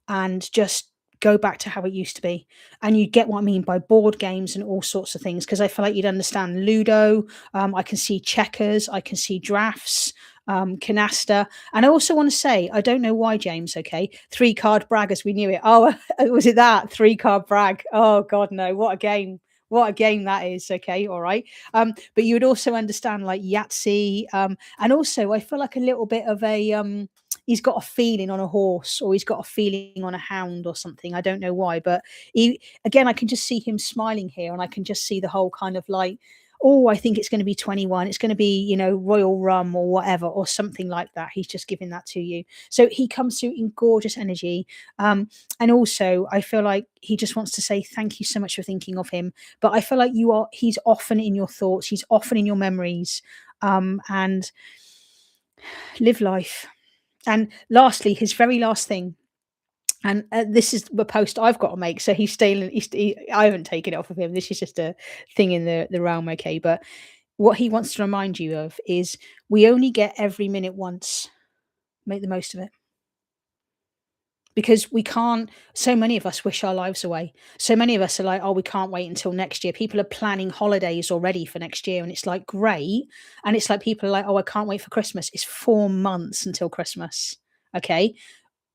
and just go back to how it used to be. And you get what I mean by board games and all sorts of things. Because I feel like you'd understand Ludo. I can see checkers. I can see drafts, canasta. And I also want to say, I don't know why, James, okay? 3-card brag as we knew it. Oh, was it that? 3-card brag. Oh, God, no. What a game. What a game that is. Okay. All right. But you would also understand like Yahtzee. And also I feel like a little bit of a, he's got a feeling on a horse or he's got a feeling on a hound or something. I don't know why, but again, I can just see him smiling here and I can just see the whole kind of like, oh, I think it's going to be 21. It's going to be, Royal Rum or whatever, or something like that. He's just giving that to you. So he comes through in gorgeous energy. And also I feel like he just wants to say, thank you so much for thinking of him. But I feel like he's often in your thoughts. He's often in your memories, and live life. And lastly, his very last thing, and this is the post I've got to make. So he's stealing. I haven't taken it off of him. This is just a thing in the realm, okay? But what he wants to remind you of is we only get every minute once. Make the most of it. Because we can't, so many of us wish our lives away. So many of us are like, oh, we can't wait until next year. People are planning holidays already for next year. And it's like, great. And it's like people are like, oh, I can't wait for Christmas. It's 4 months until Christmas. Okay.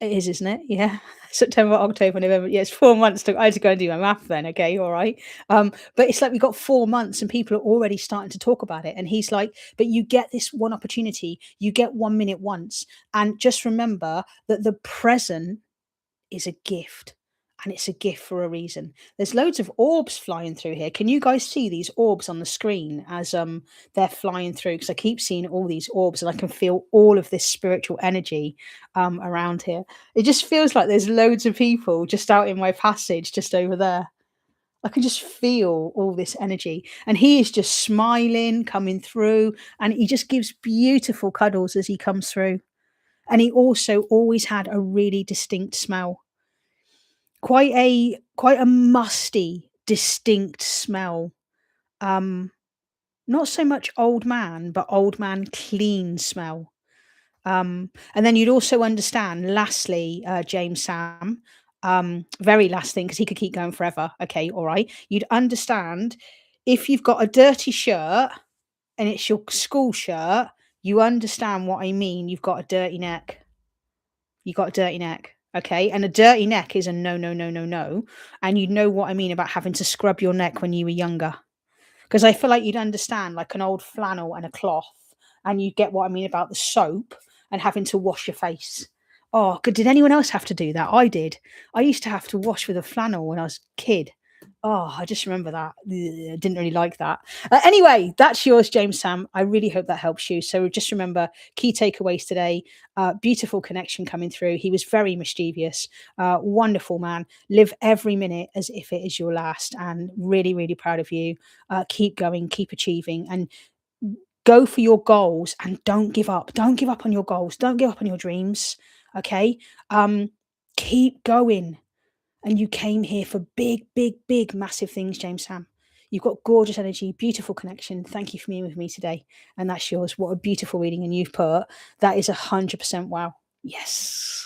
It is, isn't it? Yeah. September, October, November. Yeah, it's 4 months I had to go and do my math then, okay, all right. But it's like we got 4 months and people are already starting to talk about it. And he's like, "But you get this one opportunity, you get 1 minute once, and just remember that the present is a gift, and it's a gift for a reason." There's loads of orbs flying through here. Can you guys see these orbs on the screen as they're flying through? Because I keep seeing all these orbs and I can feel all of this spiritual energy around here. It just feels like there's loads of people just out in my passage, just over there. I can just feel all this energy. And he is just smiling, coming through, and he just gives beautiful cuddles as he comes through. And he also always had a really distinct smell, quite a musty, distinct smell. Um, Not so much old man, but old man clean smell. And then you'd also understand, lastly, James Sam, very last thing, because he could keep going forever. Okay, all right. You'd understand if you've got a dirty shirt and it's your school shirt, you understand what I mean. You've got a dirty neck. You got a dirty neck. Okay. And a dirty neck is a no, no, no, no, no. And you know what I mean about having to scrub your neck when you were younger. Because I feel like you'd understand like an old flannel and a cloth, and you get what I mean about the soap and having to wash your face. Oh, good. Did anyone else have to do that? I did. I used to have to wash with a flannel when I was a kid. Oh, I just remember that. Ugh, didn't really like that. Anyway, that's yours, James Sam. I really hope that helps you. So just remember, key takeaways today. Beautiful connection coming through. He was very mischievous. Wonderful man. Live every minute as if it is your last. And really, really proud of you. Keep going, keep achieving, and go for your goals, and don't give up. Don't give up on your goals. Don't give up on your dreams. Okay. Keep going. And you came here for big, big, big, massive things, James Sam. You've got gorgeous energy, beautiful connection. Thank you for being with me today. And that's yours. What a beautiful reading. And you've put, that is 100% wow. Yes.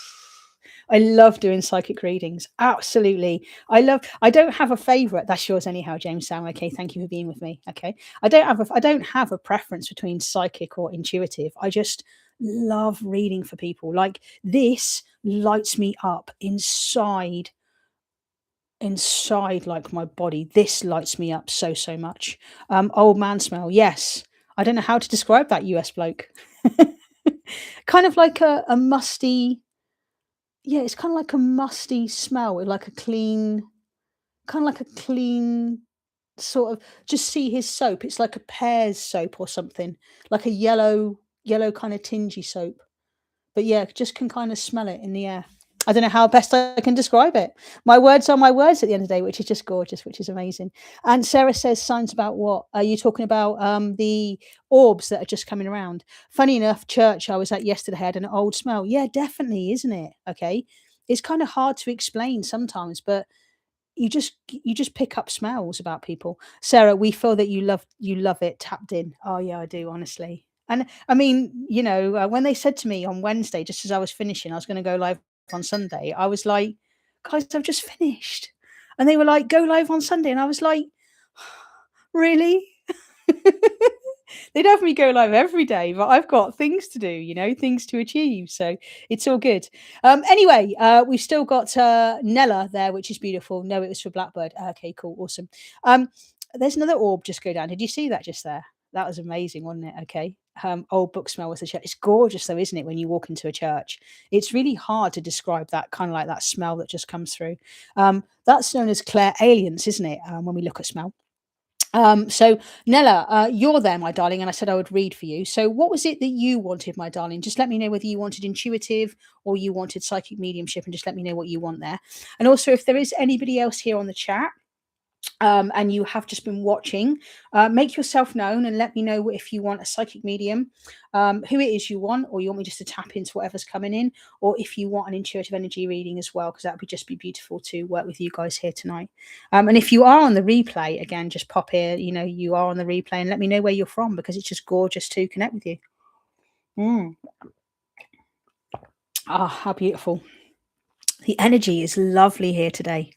I love doing psychic readings. Absolutely. I don't have a favorite. That's yours anyhow, James Sam. Okay. Thank you for being with me. Okay. I don't have a preference between psychic or intuitive. I just love reading for people. Like, this lights me up inside, like my body. This lights me up so, so much. Old man smell. Yes. I don't know how to describe that US bloke. Kind of like a musty, yeah, it's kind of like a musty smell with like a clean, kind of like a clean sort of, just see his soap. It's like a pear's soap or something, like a yellow kind of tingy soap. But yeah, just can kind of smell it in the air. I don't know how best I can describe it. My words are my words at the end of the day, which is just gorgeous, which is amazing. And Sarah says, signs about what? Are you talking about the orbs that are just coming around? Funny enough, church I was at yesterday had an old smell. Yeah, definitely, isn't it? Okay. It's kind of hard to explain sometimes, but you just pick up smells about people. Sarah, we feel that you love it tapped in. Oh yeah, I do, honestly. And I mean, when they said to me on Wednesday, just as I was finishing, I was going to go live on Sunday. I was like, guys, I've just finished, and they were like, go live on Sunday, and I was like, really? They'd have me go live every day, but I've got things to do, things to achieve. So it's all good. Anyway, we've still got Nella there, which is beautiful. No, it was for Blackbird. Okay, cool. Awesome. There's another orb just go down. Did you see that just there? That was amazing, wasn't it? Okay. Old book smell was the church. It's gorgeous though, isn't it? When you walk into a church, it's really hard to describe that kind of like that smell that just comes through. That's known as clair aliens, isn't it? When we look at smell. So Nella, you're there, my darling, and I said I would read for you. So what was it that you wanted, my darling? Just let me know whether you wanted intuitive or you wanted psychic mediumship, and just let me know what you want there. And also, if there is anybody else here on the chat, and you have just been watching, make yourself known and let me know if you want a psychic medium, who it is you want, or you want me just to tap into whatever's coming in, or if you want an intuitive energy reading as well, because that would just be beautiful to work with you guys here tonight. And if you are on the replay, again, just pop here, you are on the replay, and let me know where you're from, because it's just gorgeous to connect with you. Ah, how beautiful. The energy is lovely here today.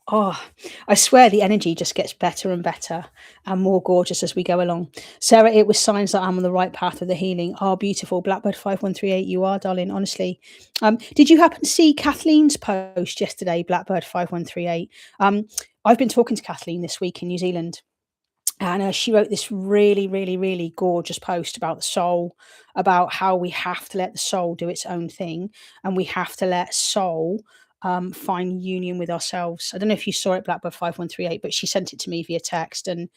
Oh, I swear the energy just gets better and better and more gorgeous as we go along. Sarah, it was signs that I'm on the right path of the healing. Oh, beautiful. Blackbird 5138, you are, darling, honestly. Did you happen to see Kathleen's post yesterday, Blackbird 5138? I've been talking to Kathleen this week in New Zealand. And she wrote this really, really, really gorgeous post about the soul, about how we have to let the soul do its own thing, and we have to let soul find union with ourselves. I don't know if you saw it, Blackbird 5138, but she sent it to me via text. And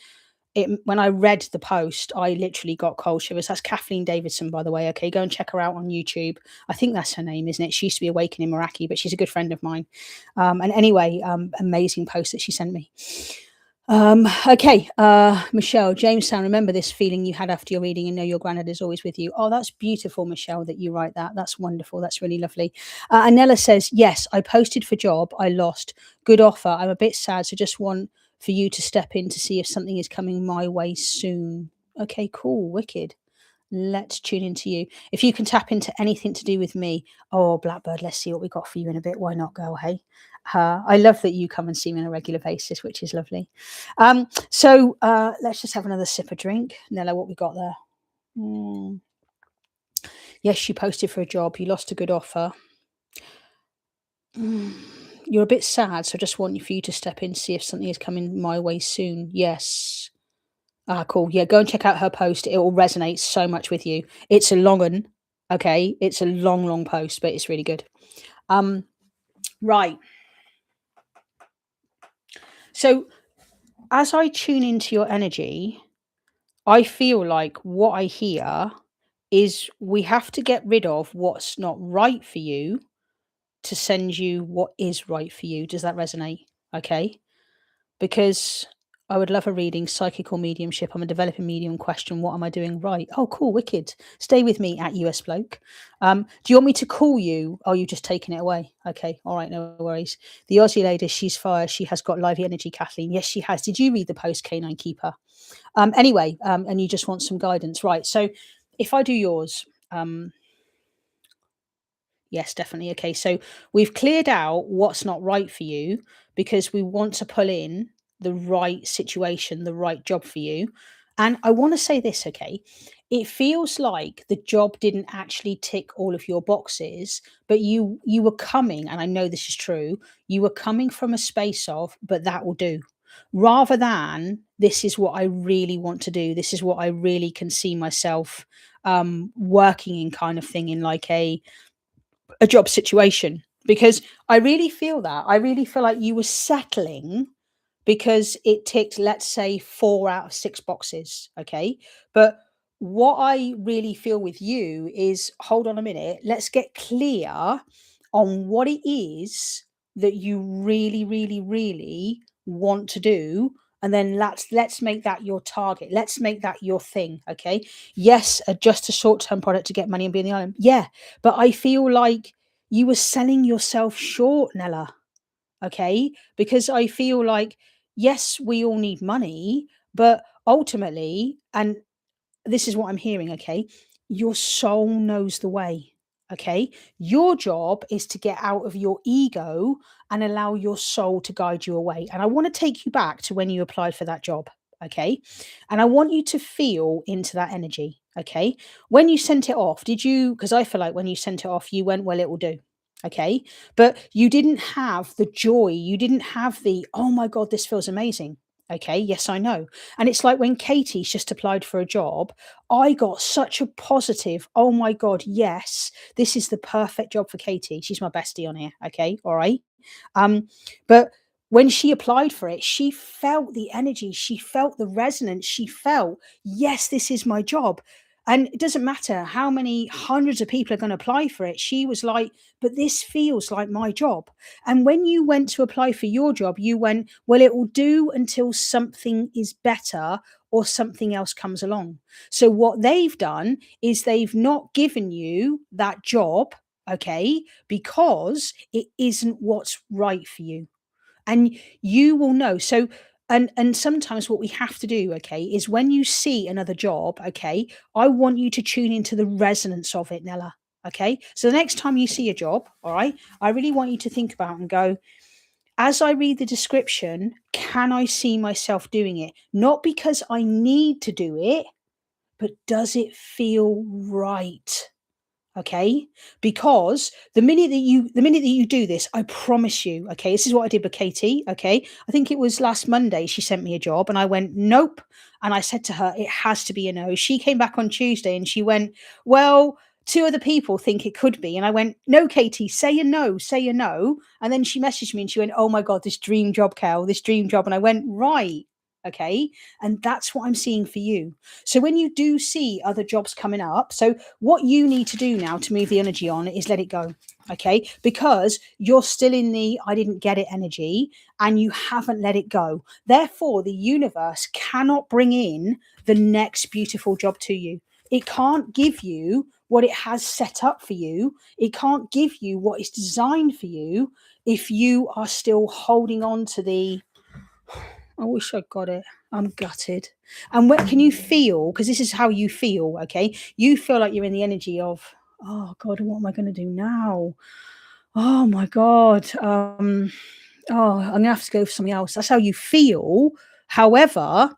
when I read the post, I literally got cold shivers. That's Kathleen Davidson, by the way. Okay, go and check her out on YouTube. I think that's her name, isn't it? She used to be Awakening Meraki, but she's a good friend of mine. And anyway, amazing post that she sent me. Okay, Michelle, Jamestown, remember this feeling you had after your reading and know your granddad is always with you. Oh, that's beautiful, Michelle, that you write that. That's wonderful. That's really lovely. And Nella says, yes, I posted for job. I lost. Good offer. I'm a bit sad, so just want for you to step in to see if something is coming my way soon. Okay, cool. Wicked. Let's tune into you. If you can tap into anything to do with me, oh, Blackbird, let's see what we got for you in a bit. Why not, girl? Hey, I love that you come and see me on a regular basis, which is lovely. So let's just have another sip of drink. Nella, what we got there? Yes, you posted for a job. You lost a good offer. You're a bit sad, so I just want for you to step in, see if something is coming my way soon. Yes. Ah, cool. Yeah, go and check out her post. It will resonate so much with you. It's a long one, okay? It's a long, long post, but it's really good. Right. So as I tune into your energy, I feel like what I hear is we have to get rid of what's not right for you to send you what is right for you. Does that resonate? Okay. Because I would love a reading, psychic or mediumship. I'm a developing medium. Question: what am I doing right? Oh, cool, wicked. Stay with me at US Bloke. Do you want me to call you? Oh, you just taking it away. Okay, all right, no worries. The Aussie lady, she's fire. She has got lively energy, Kathleen. Yes, she has. Did you read the post, Canine Keeper? Anyway, and you just want some guidance, right? So, if I do yours, yes, definitely. Okay, so we've cleared out what's not right for you because we want to pull in the right situation, the right job for you. And I want to say this, okay? It feels like the job didn't actually tick all of your boxes, but you were coming, and I know this is true, you were coming from a space of, but that will do. Rather than this is what I really want to do, this is what I really can see myself working in kind of thing in like a job situation, because I really feel that. I really feel like you were settling because it ticked, let's say, 4 out of 6 boxes, okay? But what I really feel with you is, hold on a minute, let's get clear on what it is that you really, really, really want to do, and then let's make that your target. Let's make that your thing, okay? Yes, just a short-term product to get money and be in the island. Yeah, but I feel like you were selling yourself short, Nella, okay? Because I feel like, yes, we all need money, but ultimately, and this is what I'm hearing, okay? Your soul knows the way, okay? Your job is to get out of your ego and allow your soul to guide you away. And I want to take you back to when you applied for that job, okay? And I want you to feel into that energy, okay? When you sent it off, did you, because I feel like when you sent it off, you went, well, it will do. Okay. But you didn't have the joy. You didn't have the, oh my God, this feels amazing. Okay. Yes, I know. And it's like when Katie's just applied for a job, I got such a positive, oh my God, yes, this is the perfect job for Katie. She's my bestie on here. Okay. All right. But when she applied for it, she felt the energy, she felt the resonance, she felt, yes, this is my job. And it doesn't matter how many hundreds of people are going to apply for it. She was like, but this feels like my job. And when you went to apply for your job, you went, well, it will do until something is better or something else comes along. So what they've done is they've not given you that job, okay, because it isn't what's right for you. And you will know. So and sometimes what we have to do, okay, is when you see another job, okay, I want you to tune into the resonance of it, Nella. Okay. So the next time you see a job, all right, I really want you to think about and go, as I read the description, can I see myself doing it? Not because I need to do it, but does it feel right? Okay, because the minute that you do this, I promise you, okay, this is what I did with Katie. Okay, I think it was last Monday she sent me a job and I went nope, and I said to her it has to be a no. She came back on Tuesday and she went, well, two other people think it could be, and I went, no, Katie, say a no, say a no. And then she messaged me and she went, oh my god, this dream job, Cal, this dream job. And I went, right, okay, and that's what I'm seeing for you. So when you do see other jobs coming up, so what you need to do now to move the energy on is let it go. Okay, because you're still in the I didn't get it energy and you haven't let it go. Therefore, the universe cannot bring in the next beautiful job to you. It can't give you what it has set up for you. It can't give you what is designed for you if you are still holding on to the I wish I got it. I'm gutted. And what can you feel? Because this is how you feel, okay? You feel like you're in the energy of, oh God, what am I going to do now? Oh my God. I'm gonna have to go for something else. That's how you feel. However,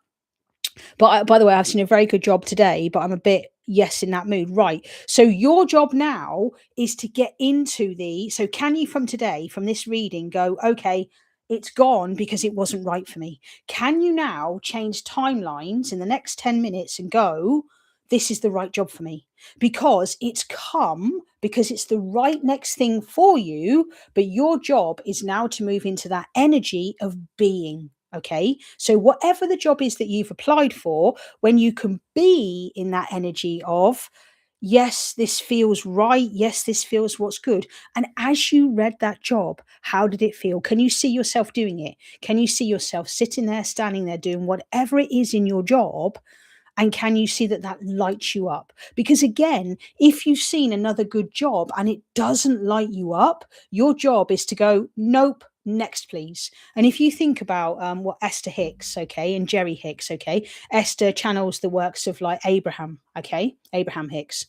by the way, I've seen a very good job today, but I'm a bit yes in that mood. Right. So your job now is to get into the so can you from today, from this reading, go, okay, it's gone because it wasn't right for me. Can you now change timelines in the next 10 minutes and go, this is the right job for me? Because it's come because it's the right next thing for you, but your job is now to move into that energy of being. Okay. So, whatever the job is that you've applied for, when you can be in that energy of, yes, this feels right. Yes, this feels what's good. And as you read that job, how did it feel? Can you see yourself doing it? Can you see yourself sitting there, standing there, doing whatever it is in your job? And can you see that that lights you up? Because again, if you've seen another good job and it doesn't light you up, your job is to go, nope, next, please. And if you think about what Esther Hicks, okay, and Jerry Hicks, okay, Esther channels the works of like Abraham, okay, Abraham Hicks.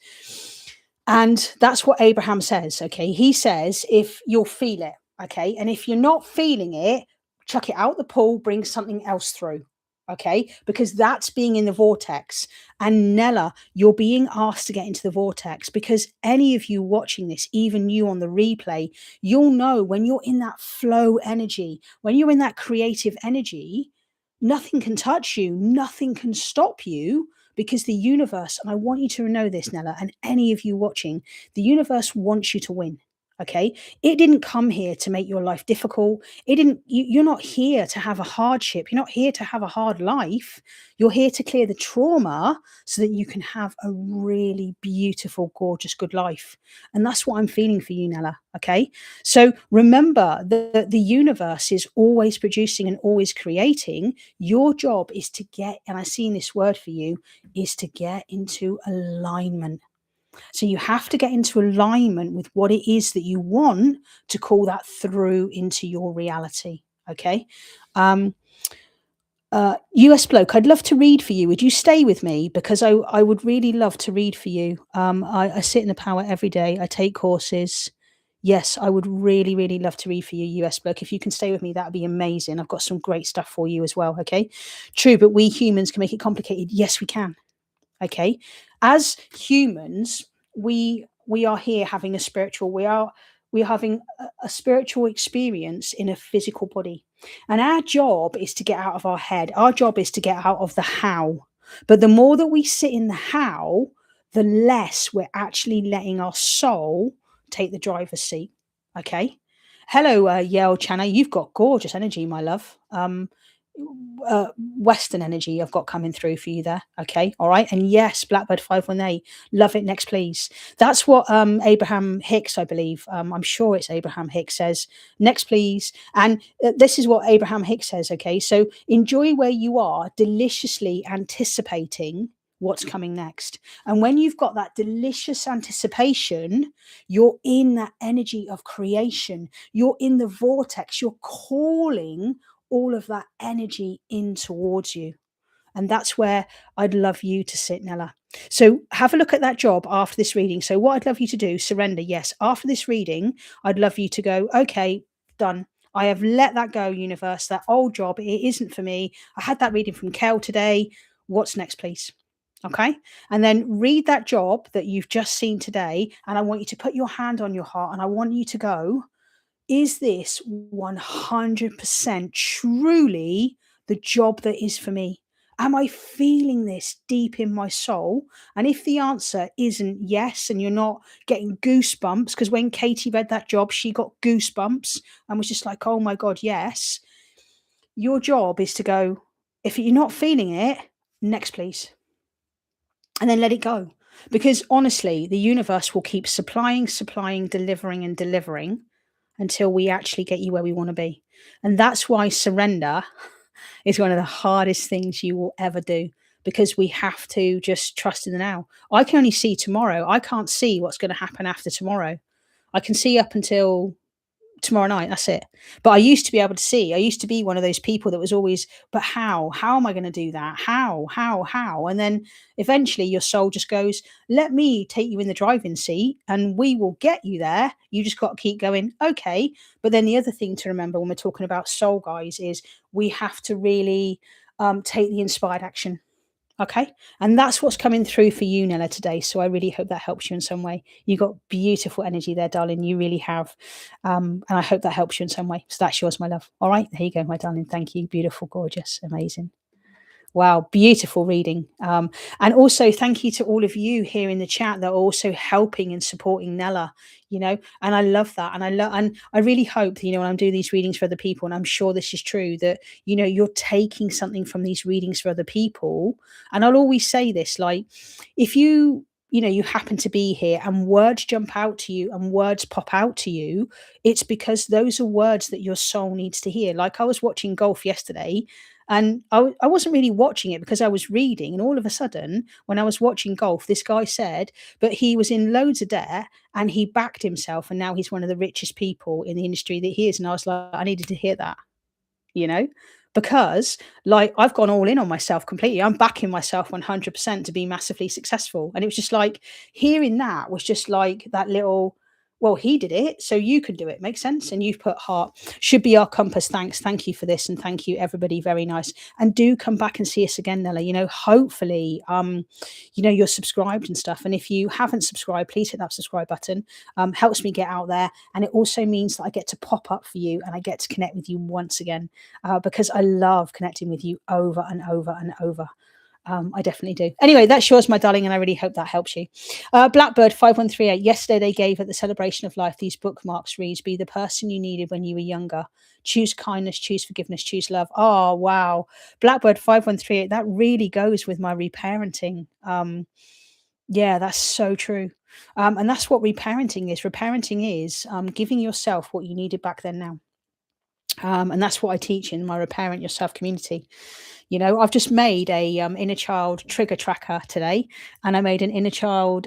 And that's what Abraham says, okay. He says, if you'll feel it, okay, and if you're not feeling it, chuck it out the pool, bring something else through. Okay, because that's being in the vortex. And Nella, you're being asked to get into the vortex because any of you watching this, even you on the replay, you'll know when you're in that flow energy, when you're in that creative energy, nothing can touch you, nothing can stop you because the universe, and I want you to know this, Nella, and any of you watching, the universe wants you to win. Okay, it didn't come here to make your life difficult. It didn't, you're not here to have a hardship. You're not here to have a hard life. You're here to clear the trauma so that you can have a really beautiful, gorgeous, good life. And that's what I'm feeling for you, Nella. Okay, so remember that the universe is always producing and always creating. Your job is to get, and I see in this word for you, is to get into alignment. So you have to get into alignment with what it is that you want to call that through into your reality. Okay. Um, US bloke, I'd love to read for you. Would you stay with me? Because I would really love to read for you. I sit in the power every day. I take courses. Yes, I would really, really love to read for you, US bloke. If you can stay with me, that would be amazing. I've got some great stuff for you as well. Okay. True, but we humans can make it complicated. Yes, we can. Okay, as humans, we are here having a spiritual we are having a spiritual experience in a physical body, and our job is to get out of our head. Our job is to get out of the how. But the more that we sit in the how, the less we're actually letting our soul take the driver's seat. Okay. Hello, Yale Chana. You've got gorgeous energy, my love. Western energy I've got coming through for you there. Okay. All right. And yes, Blackbird 518. Love it. Next, please. That's what Abraham Hicks, I believe. I'm sure it's Abraham Hicks says. Next, please. And this is what Abraham Hicks says. Okay. So enjoy where you are, deliciously anticipating what's coming next. And when you've got that delicious anticipation, you're in that energy of creation. You're in the vortex. You're calling all of that energy in towards you. And that's where I'd love you to sit, Nella. So have a look at that job after this reading. So what I'd love you to do, surrender. Yes. After this reading, I'd love you to go, okay, done. I have let that go, universe. That old job, it isn't for me. I had that reading from Kel today. What's next, please? Okay. And then read that job that you've just seen today. And I want you to put your hand on your heart and I want you to go, is this 100% truly the job that is for me? Am I feeling this deep in my soul? And if the answer isn't yes, and you're not getting goosebumps, because when Katie read that job, she got goosebumps and was just like, oh my God, yes. Your job is to go, if you're not feeling it, next, please. And then let it go. Because honestly, the universe will keep supplying, supplying, delivering, and delivering until we actually get you where we want to be. And that's why surrender is one of the hardest things you will ever do, because we have to just trust in the now. I can only see tomorrow. I can't see what's going to happen after tomorrow. I can see up until tomorrow night, that's it. But I used to be able to see. I used to be one of those people that was always, but how am I going to do that? How? And then eventually your soul just goes, let me take you in the driving seat and we will get you there. You just got to keep going. Okay. But then the other thing to remember when we're talking about soul, guys, is we have to really take the inspired action. Okay. And that's what's coming through for you, Nella, today. So I really hope that helps you in some way. You got beautiful energy there, darling. You really have. And I hope that helps you in some way. So that's yours, my love. All right. There you go, my darling. Thank you. Beautiful, gorgeous, amazing. Wow, beautiful reading. And also thank you to all of you here in the chat that are also helping and supporting Nella, and I love that. And I really hope, when I'm doing these readings for other people, and I'm sure this is true, that, you're taking something from these readings for other people. And I'll always say this, like, if you happen to be here and words jump out to you and words pop out to you, it's because those are words that your soul needs to hear. Like I was watching golf yesterday, and I wasn't really watching it because I was reading. And all of a sudden, when I was watching golf, this guy said, but he was in loads of debt and he backed himself. And now he's one of the richest people in the industry that he is. And I was like, I needed to hear that, you know, because like I've gone all in on myself completely. I'm backing myself 100% to be massively successful. And it was just like hearing that was just like that little, well, he did it, so you can do it. Makes sense. And you've put heart should be our compass. Thanks. Thank you for this. And thank you, everybody. Very nice. And do come back and see us again, Nella. Hopefully, you're subscribed and stuff. And if you haven't subscribed, please hit that subscribe button. Helps me get out there. And it also means that I get to pop up for you and I get to connect with you once again, because I love connecting with you over and over and over. I definitely do. Anyway, that's yours, my darling, and I really hope that helps you. Blackbird 5138. Yesterday they gave at the celebration of life these bookmarks. Reads, be the person you needed when you were younger. Choose kindness, choose forgiveness, choose love. Oh, wow. Blackbird 5138. That really goes with my reparenting. Yeah, that's so true. And that's what reparenting is. Reparenting is giving yourself what you needed back then now. And that's what I teach in my Reparent Yourself community. I've just made a inner child trigger tracker today, and I made an inner child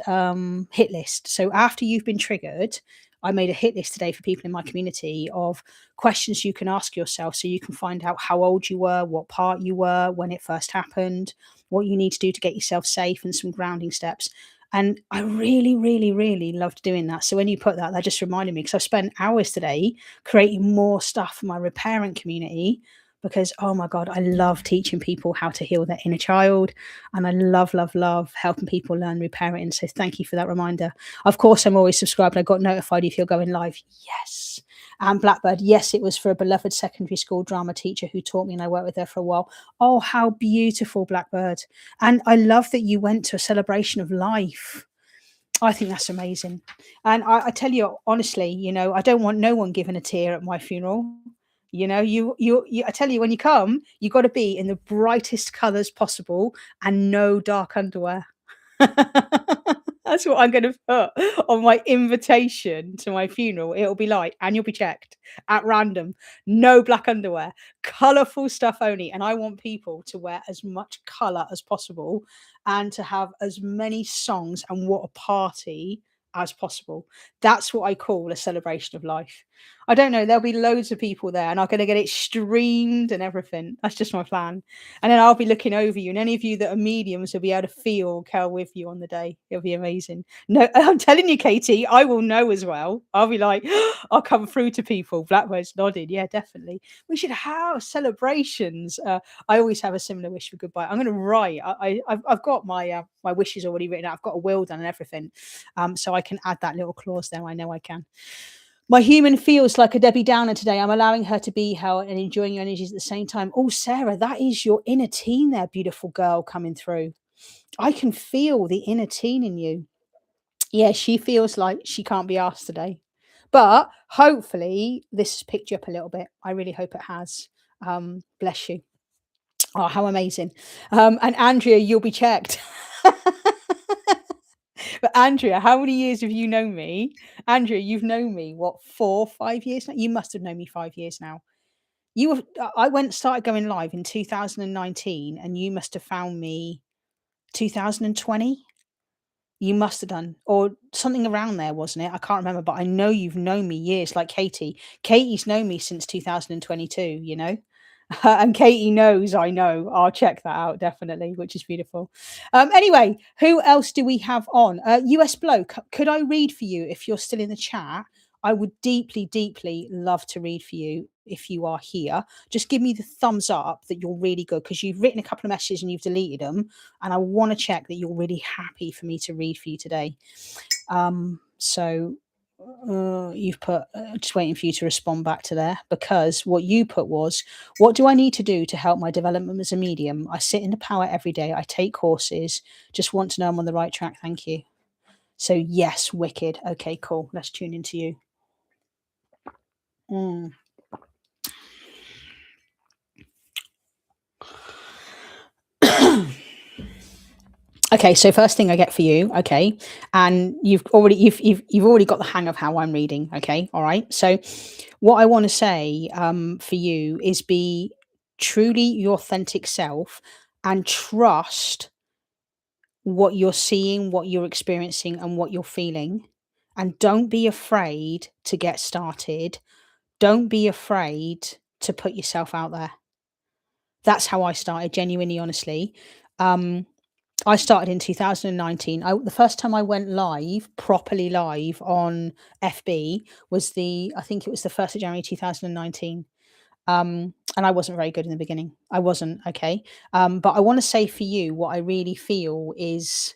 hit list. So after you've been triggered, I made a hit list today for people in my community of questions you can ask yourself so you can find out how old you were, what part you were, when it first happened, what you need to do to get yourself safe, and some grounding steps. And I really, really, really loved doing that. So when you put that just reminded me, because I've spent hours today creating more stuff for my reparent community, because, oh my God, I love teaching people how to heal their inner child. And I love, love, love helping people learn reparenting. So thank you for that reminder. Of course, I'm always subscribed. I got notified if you're going live. Yes. And Blackbird, yes, it was for a beloved secondary school drama teacher who taught me, and I worked with her for a while. Oh, how beautiful, Blackbird. And I love that you went to a celebration of life. I think that's amazing. And I tell you, honestly, I don't want no one giving a tear at my funeral. I tell you, when you come, you got to be in the brightest colors possible and no dark underwear. That's what I'm going to put on my invitation to my funeral. It'll be like, and you'll be checked at random, no black underwear, colorful stuff only. And I want people to wear as much color as possible and to have as many songs. And what a party as possible. That's what I call a celebration of life. I don't know, there'll be loads of people there and I'm gonna get it streamed and everything. That's just my plan. And then I'll be looking over you, and any of you that are mediums will be able to feel Kel with you on the day. It'll be amazing. No, I'm telling you, Katie, I will know as well. I'll be like, I'll come through to people. Blackbird's nodding. Yeah, definitely. We should have celebrations. I always have a similar wish for goodbye. I'm going to write. I've got my wishes already written out. I've got a will done and everything, so I can add that little clause there. I know I can. My human feels like a Debbie Downer today. I'm allowing her to be her and enjoying your energies at the same time. Oh, Sarah, that is your inner teen there, beautiful girl coming through. I can feel the inner teen in you. Yeah, she feels like she can't be asked today. But hopefully this has picked you up a little bit. I really hope it has. Bless you. Oh, how amazing. And Andrea, you'll be checked. But Andrea, how many years have you known me? Andrea, you've known me, what, 4, 5 years now? You must have known me 5 years now. You were I went started going live in 2019, and you must have found me 2020? You must have done, or something around there, wasn't it? I can't remember, but I know you've known me years, like Katie. Katie's known me since 2022, you know? And Katie knows I know. I'll check that out definitely, which is beautiful. Anyway, who else do we have on? US Bloke, could I read for you if you're still in the chat? I would deeply, deeply love to read for you if you are here. Just give me the thumbs up that you're really good, because you've written a couple of messages and you've deleted them. And I want to check that you're really happy for me to read for you today. So you've put just waiting for you to respond back to there, because what you put was, what do I need to do to help my development as a medium? I sit in the power every day. I take courses. Just want to know I'm on the right track. Thank you. So yes, wicked. Okay, cool. Let's tune into you. Mm. Okay, so first thing I get for you, okay, and you've already got the hang of how I'm reading, okay, all right. So, what I want to say for you is be truly your authentic self and trust what you're seeing, what you're experiencing, and what you're feeling, and don't be afraid to get started. Don't be afraid to put yourself out there. That's how I started, genuinely, honestly. I started in 2019. The first time I went live, properly live on FB was I think it was the 1st of January 2019. And I wasn't very good in the beginning. I wasn't, okay. But I want to say for you, what I really feel is,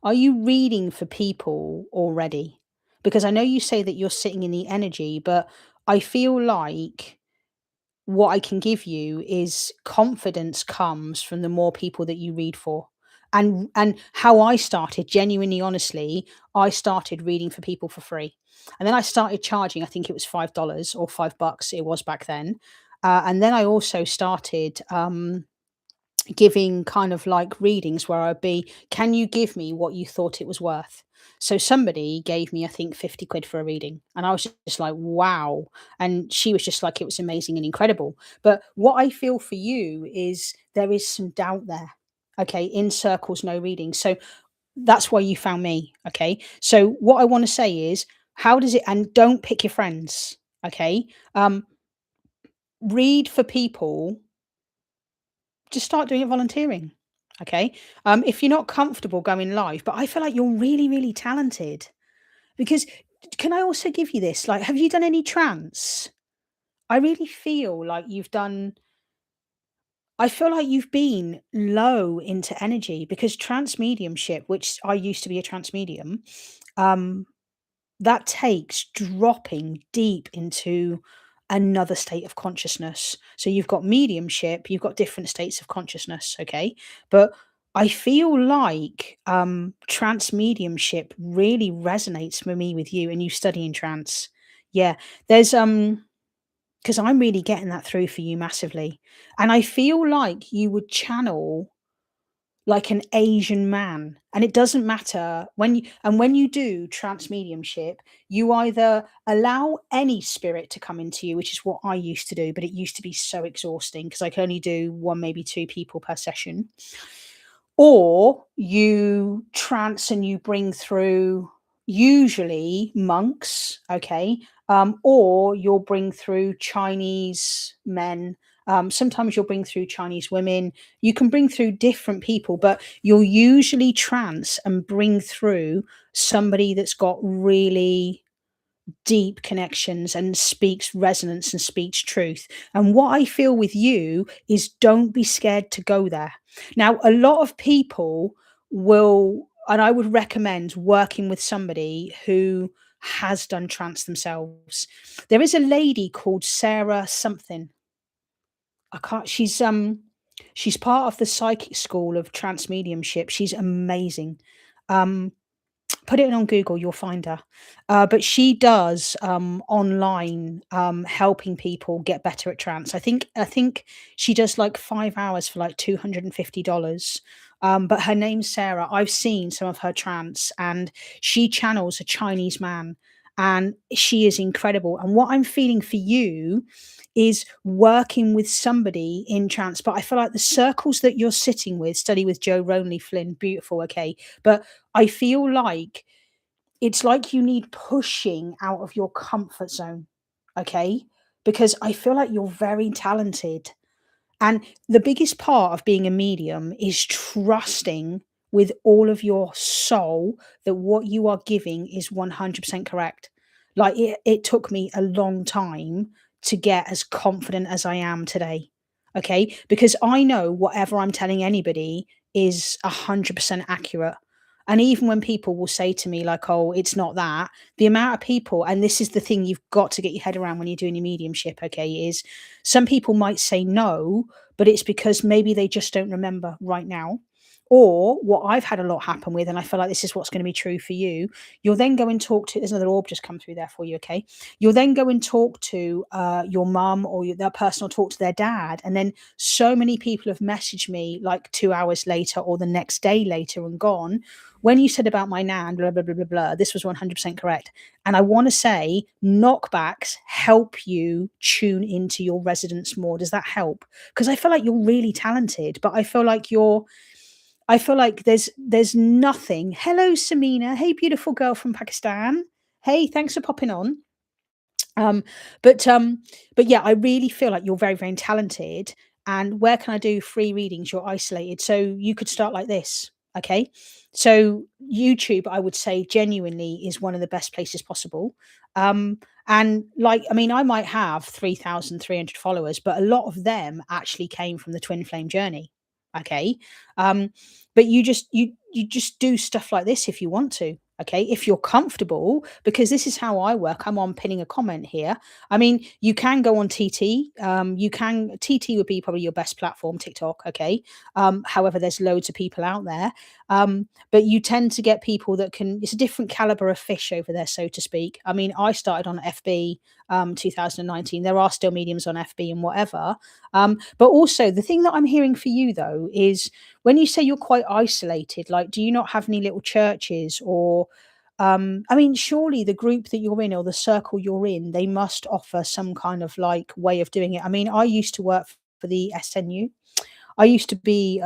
are you reading for people already? Because I know you say that you're sitting in the energy, but I feel like what I can give you is confidence comes from the more people that you read for. And how I started, genuinely, honestly, I started reading for people for free. And then I started charging, I think it was $5 or $5, it was back then. And then I also started giving kind of like readings where I'd be, can you give me what you thought it was worth? So somebody gave me, I think, 50 quid for a reading. And I was just like, wow. And she was just like, it was amazing and incredible. But what I feel for you is there is some doubt there. Okay. In circles, no reading. So that's why you found me. Okay. So what I want to say is, how does it, and don't pick your friends. Okay. Read for people, just start doing it volunteering. Okay. If you're not comfortable going live, but I feel like you're really, really talented, because can I also give you this? Like, have you done any trance? I really feel like I feel like you've been low into energy, because trance mediumship, which I used to be a trance medium, um, that takes dropping deep into another state of consciousness. So you've got mediumship, you've got different states of consciousness, okay? But I feel like trance mediumship really resonates for me with you, and you studying trance. Yeah, there's because I'm really getting that through for you massively. And I feel like you would channel like an Asian man. And it doesn't matter when you do trance mediumship, you either allow any spirit to come into you, which is what I used to do, but it used to be so exhausting because I could only do one, maybe two people per session. or you trance and you bring through usually monks, okay, or you'll bring through Chinese men. Sometimes you'll bring through Chinese women. You can bring through different people, but you'll usually trance and bring through somebody that's got really deep connections and speaks resonance and speaks truth. And what I feel with you is don't be scared to go there. Now, a lot of people will, and I would recommend working with somebody who has done trance themselves. There is a lady called Sarah something. I can't, she's part of the psychic school of trance mediumship. She's amazing. Um, Put it in on Google, you'll find her. But she does online helping people get better at trance. I think she does like 5 hours for like $250. But her name's Sarah. I've seen some of her trance, and she channels a Chinese man, and she is incredible. And what I'm feeling for you is working with somebody in trance. But I feel like the circles that you're sitting with, study with Joe Ronley Flynn, beautiful, okay. But I feel like it's like you need pushing out of your comfort zone, okay? Because I feel like you're very talented. And the biggest part of being a medium is trusting with all of your soul that what you are giving is 100% correct. Like it took me a long time to get as confident as I am today. Okay. Because I know whatever I'm telling anybody is 100% accurate. And even when people will say to me, like, oh, it's not that, the amount of people, and this is the thing you've got to get your head around when you're doing your mediumship, okay, is some people might say no, but it's because maybe they just don't remember right now. Or what I've had a lot happen with, and I feel like this is what's going to be true for you, you'll then go and talk to, there's another orb just come through there for you, okay? You'll then go and talk to your mum, or that person will talk to their dad. And then so many people have messaged me like 2 hours later or the next day later and gone, when you said about my nan, blah, blah, blah, blah, blah, this was 100% correct. And I want to say knockbacks help you tune into your resonance more. Does that help? Because I feel like you're really talented, but I feel like there's nothing. Hello, Samina. Hey, beautiful girl from Pakistan. Hey, thanks for popping on. Um, but but yeah, I really feel like you're very, very talented. And where can I do free readings? You're isolated. So you could start like this. Okay. So YouTube, I would say genuinely is one of the best places possible. And like, I mean, I might have 3,300 followers, but a lot of them actually came from the twin flame journey. Okay. Um, but you just do stuff like this if you want to. Okay, if you're comfortable, because this is how I work. I'm on pinning a comment here. I mean, you can go on TT. You can TT would be probably your best platform, TikTok. Okay. However, there's loads of people out there. But you tend to get people that can. It's a different caliber of fish over there, so to speak. I mean, I started on FB 2019. There are still mediums on FB and whatever. But also the thing that I'm hearing for you though is when you say you're quite isolated, like, do you not have any little churches or, I mean, surely the group that you're in or the circle you're in, they must offer some kind of like way of doing it. I mean, I used to work for the SNU. I used to be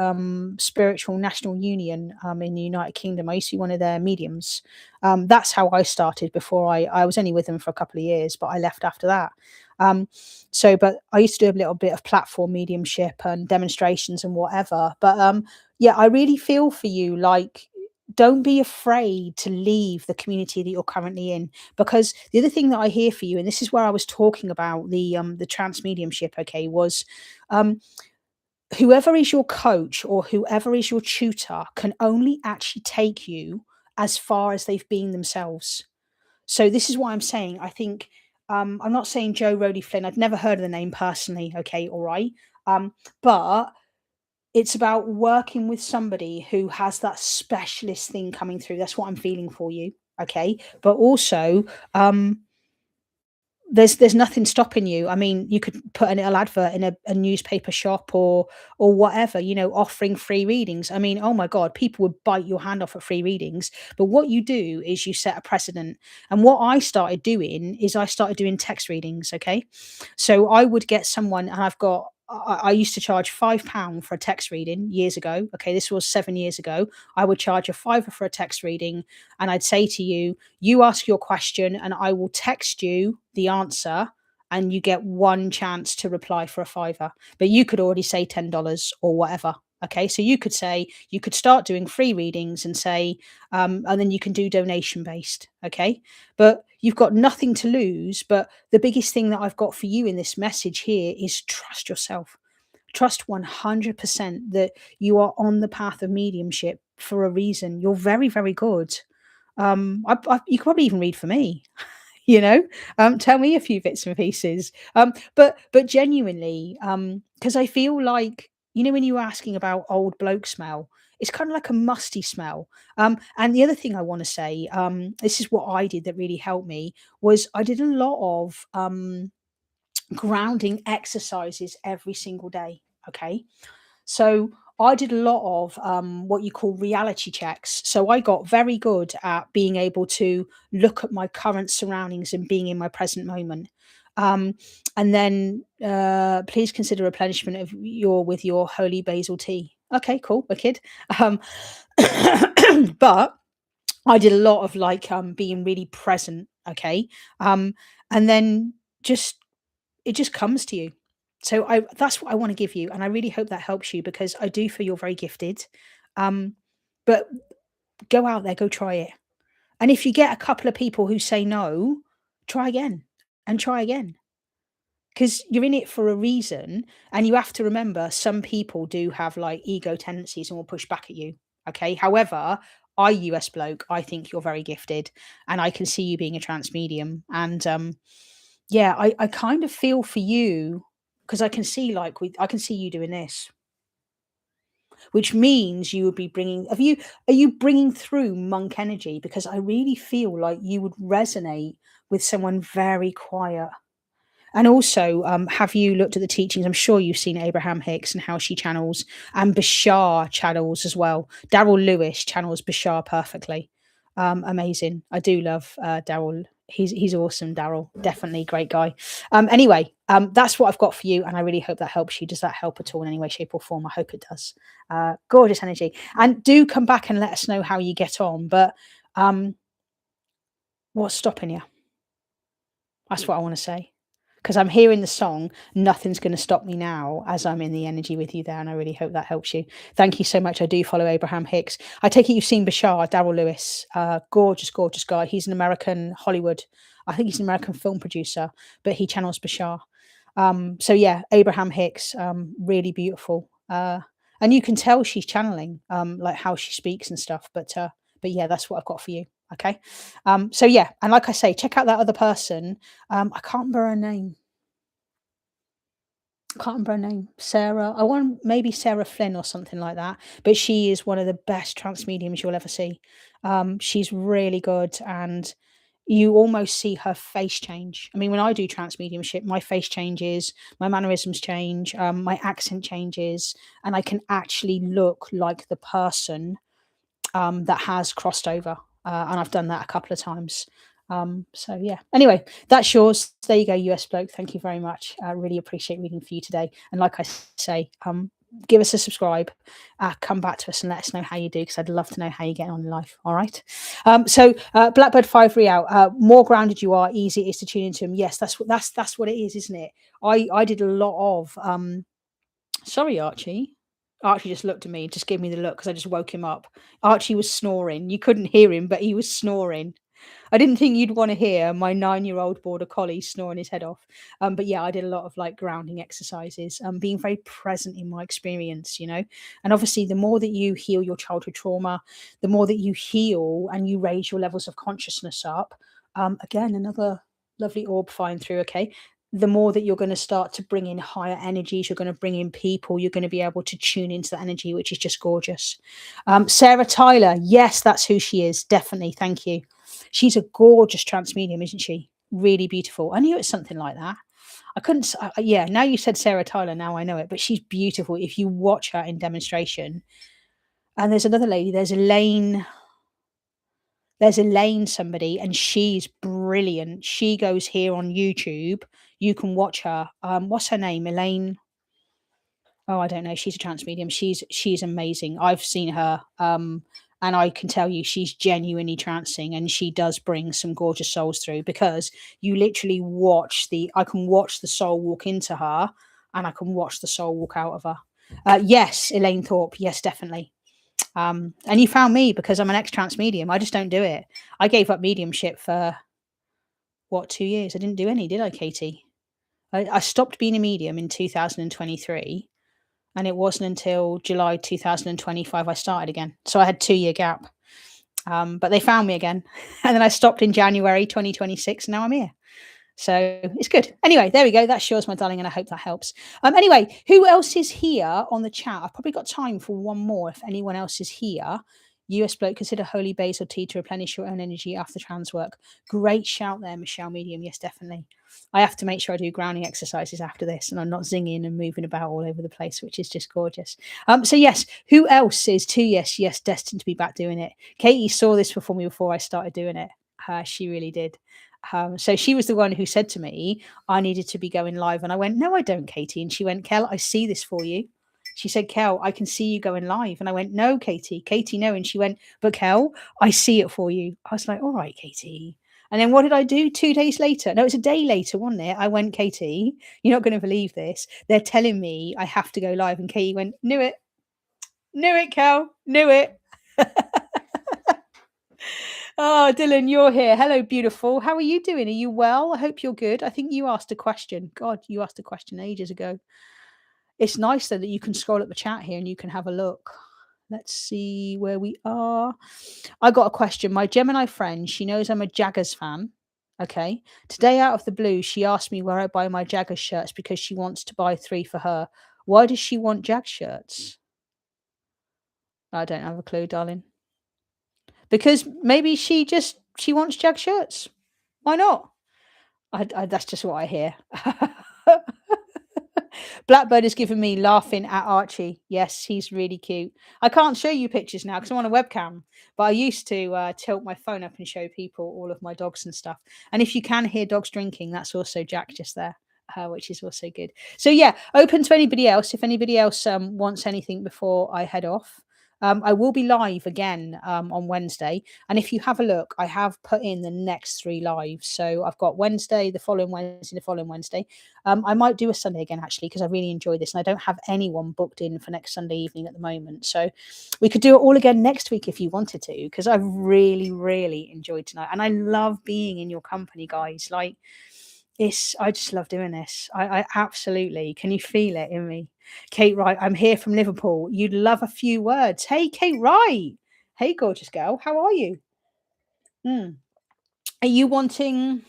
Spiritual National Union in the United Kingdom. I used to be one of their mediums. That's how I started before I was only with them for a couple of years, but I left after that. Um, but I used to do a little bit of platform mediumship and demonstrations and whatever. But yeah, I really feel for you. Like, don't be afraid to leave the community that you're currently in, because the other thing that I hear for you, and this is where I was talking about the trance mediumship, okay, was um, whoever is your coach or whoever is your tutor can only actually take you as far as they've been themselves. So this is why I'm saying I think I'm not saying Joe Rody Flynn. I've never heard of the name personally. Okay, all right. But it's about working with somebody who has that specialist thing coming through. That's what I'm feeling for you. Okay, but also there's nothing stopping you. I mean, you could put a little advert in a newspaper shop or whatever, you know, offering free readings. I mean, oh my God, people would bite your hand off at free readings. But what you do is you set a precedent. And what I started doing is I started doing text readings. Okay. So I would get someone, and I've got I used to charge £5 for a text reading years ago. Okay, this was 7 years ago. I would charge a fiver for a text reading, and I'd say to you, you ask your question, and I will text you the answer, and you get one chance to reply for a fiver. But you could already say $10 or whatever. Okay, so you could say, you could start doing free readings and say, and then you can do donation based. Okay, but you've got nothing to lose. But the biggest thing that I've got for you in this message here is trust yourself. Trust 100% that you are on the path of mediumship for a reason. You're very, very good. You could probably even read for me. you know Tell me a few bits and pieces. But genuinely, because I feel like, when you were asking about old bloke smell, it's kind of like a musty smell. And the other thing I want to say, this is what I did that really helped me, was I did a lot of grounding exercises every single day. Okay, so I did a lot of what you call reality checks. So I got very good at being able to look at my current surroundings and being in my present moment. Um, and then please consider replenishment of your holy basil tea. Okay, cool, wicked. Um, but I did a lot of like being really present. Okay, and then just it just comes to you. So that's what I want to give you, and I really hope that helps you, because I do feel you're very gifted. Um, but go out there, go try it. And if you get a couple of people who say no, try again and try again, because you're in it for a reason. And you have to remember, some people do have like ego tendencies and will push back at you. Okay. However, US bloke, I think you're very gifted, and I can see you being a trance medium. And yeah, I kind of feel for you, because I can see I can see you doing this, which means you would be bringing. Are you bringing through monk energy? Because I really feel like you would resonate with someone very quiet. And also, have you looked at the teachings? I'm sure you've seen Abraham Hicks and how she channels, and Bashar channels as well. Daryl Lewis channels Bashar perfectly. Amazing. I do love Daryl. He's awesome, Daryl. Definitely great guy. Anyway, that's what I've got for you, and I really hope that helps you. Does that help at all in any way, shape, or form? I hope it does. Gorgeous energy. And do come back and let us know how you get on. But what's stopping you? That's what I want to say. Because I'm hearing the song, Nothing's Going to Stop Me Now, as I'm in the energy with you there. And I really hope that helps you. Thank you so much. I do follow Abraham Hicks. I take it you've seen Bashar, Daryl Lewis. Gorgeous, gorgeous guy. He's an American Hollywood. I think he's an American film producer, but he channels Bashar. So yeah, Abraham Hicks, really beautiful. And you can tell she's channeling, like how she speaks and stuff. But yeah, that's what I've got for you. Okay. So yeah, and like I say, check out that other person. I can't remember her name. Sarah. I want maybe Sarah Flynn or something like that. But she is one of the best trance mediums you'll ever see. She's really good, and you almost see her face change. I mean, when I do trance mediumship, my face changes, my mannerisms change, my accent changes, and I can actually look like the person that has crossed over. And I've done that a couple of times. So yeah. Anyway, that's yours. There you go, US bloke. Thank you very much. I really appreciate reading for you today. And like I say, give us a subscribe. Come back to us and let us know how you do, because I'd love to know how you get on in life. All right. So Blackbird 53 out. More grounded you are, easier it is to tune into them. Yes, that's what it is, isn't it? I did a lot of sorry, Archie. Archie just looked at me, just gave me the look because I just woke him up. Archie was snoring. You couldn't hear him, but he was snoring. I didn't think you'd want to hear my 9-year-old border collie snoring his head off. But yeah, I did a lot of like grounding exercises, being very present in my experience, And obviously, the more that you heal your childhood trauma, the more that you heal and you raise your levels of consciousness up. Again, another lovely orb flying through. Okay, the more that you're going to start to bring in higher energies, you're going to bring in people, you're going to be able to tune into that energy, which is just gorgeous. Sarah Tyler, yes, that's who she is. Definitely. Thank you. She's a gorgeous trance medium, isn't she? Really beautiful. I knew it was something like that. I couldn't, yeah, now you said Sarah Tyler, now I know it, but she's beautiful. If you watch her in demonstration. And there's another lady, there's Elaine somebody, and she's brilliant. She goes here on YouTube. You can watch her. What's her name? Elaine. Oh, I don't know. She's a trance medium. She's amazing. I've seen her, and I can tell you she's genuinely trancing, and she does bring some gorgeous souls through because you literally watch the. I can watch the soul walk into her, and I can watch the soul walk out of her. Yes, Elaine Thorpe. Yes, definitely. And you found me because I'm an ex-trance medium. I just don't do it. I gave up mediumship for what, 2 years? I didn't do any, did I, Katie? I stopped being a medium in 2023, and it wasn't until July 2025 I started again. So I had 2 year gap. But they found me again, and then I stopped in January 2026. And now I'm here. So it's good. Anyway, there we go. That's yours, my darling, and I hope that helps. Anyway, who else is here on the chat? I've probably got time for one more if anyone else is here. US bloke, consider holy basil tea to replenish your own energy after trans work. Great shout there, Michelle Medium. Yes, definitely. I have to make sure I do grounding exercises after this and I'm not zinging and moving about all over the place, which is just gorgeous. So yes, who else is too? Yes, destined to be back doing it. Katie saw this before me before I started doing it. She really did. So she was the one who said to me, I needed to be going live. And I went, no, I don't, Katie. And she went, Kel, I see this for you. She said, Kel, I can see you going live. And I went, no, Katie, no. And she went, but Kel, I see it for you. I was like, all right, Katie. And then what did I do 2 days later? No, it was a day later, wasn't it? I went, Katie, you're not going to believe this. They're telling me I have to go live. And Katie went, knew it, Kel, knew it. Oh, Dylan, you're here. Hello, beautiful. How are you doing? Are you well? I hope you're good. I think you asked a question. God, you asked a question ages ago. It's nice though that you can scroll up the chat here and you can have a look. Let's see where we are. I got a question. My Gemini friend, she knows I'm a Jaggers fan. Okay. Today, out of the blue, she asked me where I buy my Jaggers shirts because she wants to buy 3 for her. Why does she want Jag shirts? I don't have a clue, darling. Because maybe she wants Jag shirts. Why not? That's just what I hear. Blackbird has given me laughing at Archie. Yes, he's really cute. I can't show you pictures now because I'm on a webcam, but I used to tilt my phone up and show people all of my dogs and stuff. And if you can hear dogs drinking, that's also Jack just there, which is also good. So yeah, open to anybody else. If anybody else wants anything before I head off. I will be live again on Wednesday. And if you have a look, I have put in the next 3 lives. So I've got Wednesday, the following Wednesday. I might do a Sunday again, actually, because I really enjoy this. And I don't have anyone booked in for next Sunday evening at the moment. So we could do it all again next week if you wanted to, because I've really, really enjoyed tonight. And I love being in your company, guys. Like, I just love doing this. I absolutely, can you feel it in me? Kate Wright, I'm here from Liverpool. You'd love a few words. Hey, Kate Wright. Hey, gorgeous girl. How are you? Are you wanting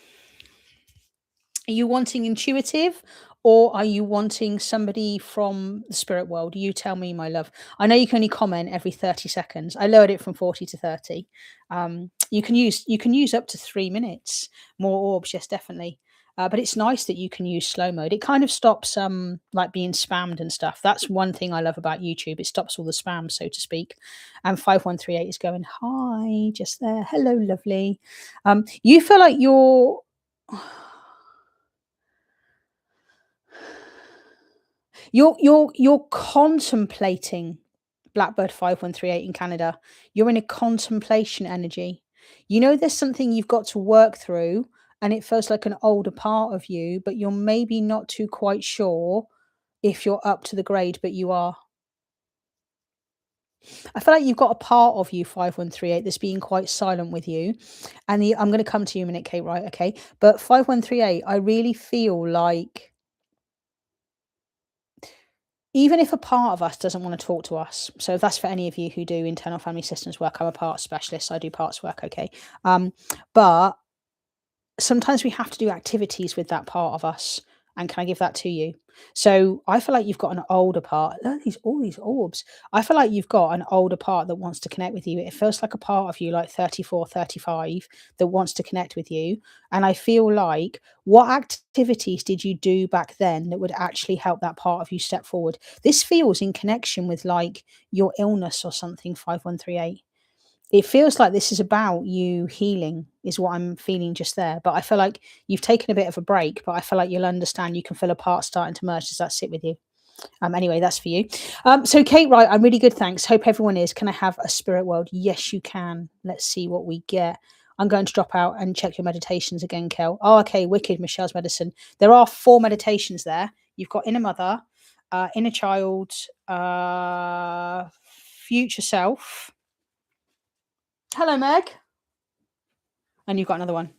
intuitive, or are you wanting somebody from the spirit world? You tell me, my love. I know you can only comment every 30 seconds. I lowered it from 40 to 30. You can use up to 3 minutes. More orbs, yes, definitely. But it's nice that you can use slow mode. It kind of stops like being spammed and stuff. That's one thing I love about YouTube. It stops all the spam, so to speak. And 5138 is going, hi, just there. Hello, lovely. You feel like you're contemplating Blackbird 5138 in Canada. You're in a contemplation energy. You know there's something you've got to work through, and it feels like an older part of you, but you're maybe not too quite sure if you're up to the grade, but you are. I feel like you've got a part of you, 5138, that's being quite silent with you. And I'm going to come to you in a minute, Kate, right? Okay. But 5138, I really feel like even if a part of us doesn't want to talk to us, so if that's for any of you who do internal family systems work, I'm a parts specialist, I do parts work, okay. But sometimes we have to do activities with that part of us. And can I give that to you? So I feel like you've got an older part. Look at all these orbs. I feel like you've got an older part that wants to connect with you. It feels like a part of you, like 34, 35, that wants to connect with you. And I feel like, what activities did you do back then that would actually help that part of you step forward? This feels in connection with like your illness or something, 5138. It feels like this is about you healing, is what I'm feeling just there. But I feel like you've taken a bit of a break, but I feel like you'll understand. You can feel a part starting to merge. Does that sit with you? Anyway, that's for you. So Kate, right, I'm really good, thanks. Hope everyone is. Can I have a spirit world? Yes, you can. Let's see what we get. I'm going to drop out and check your meditations again, Kel. Oh, okay, wicked. Michelle's medicine. There are 4 meditations there. You've got inner mother, inner child, future self. Hello, Meg. And you've got another one.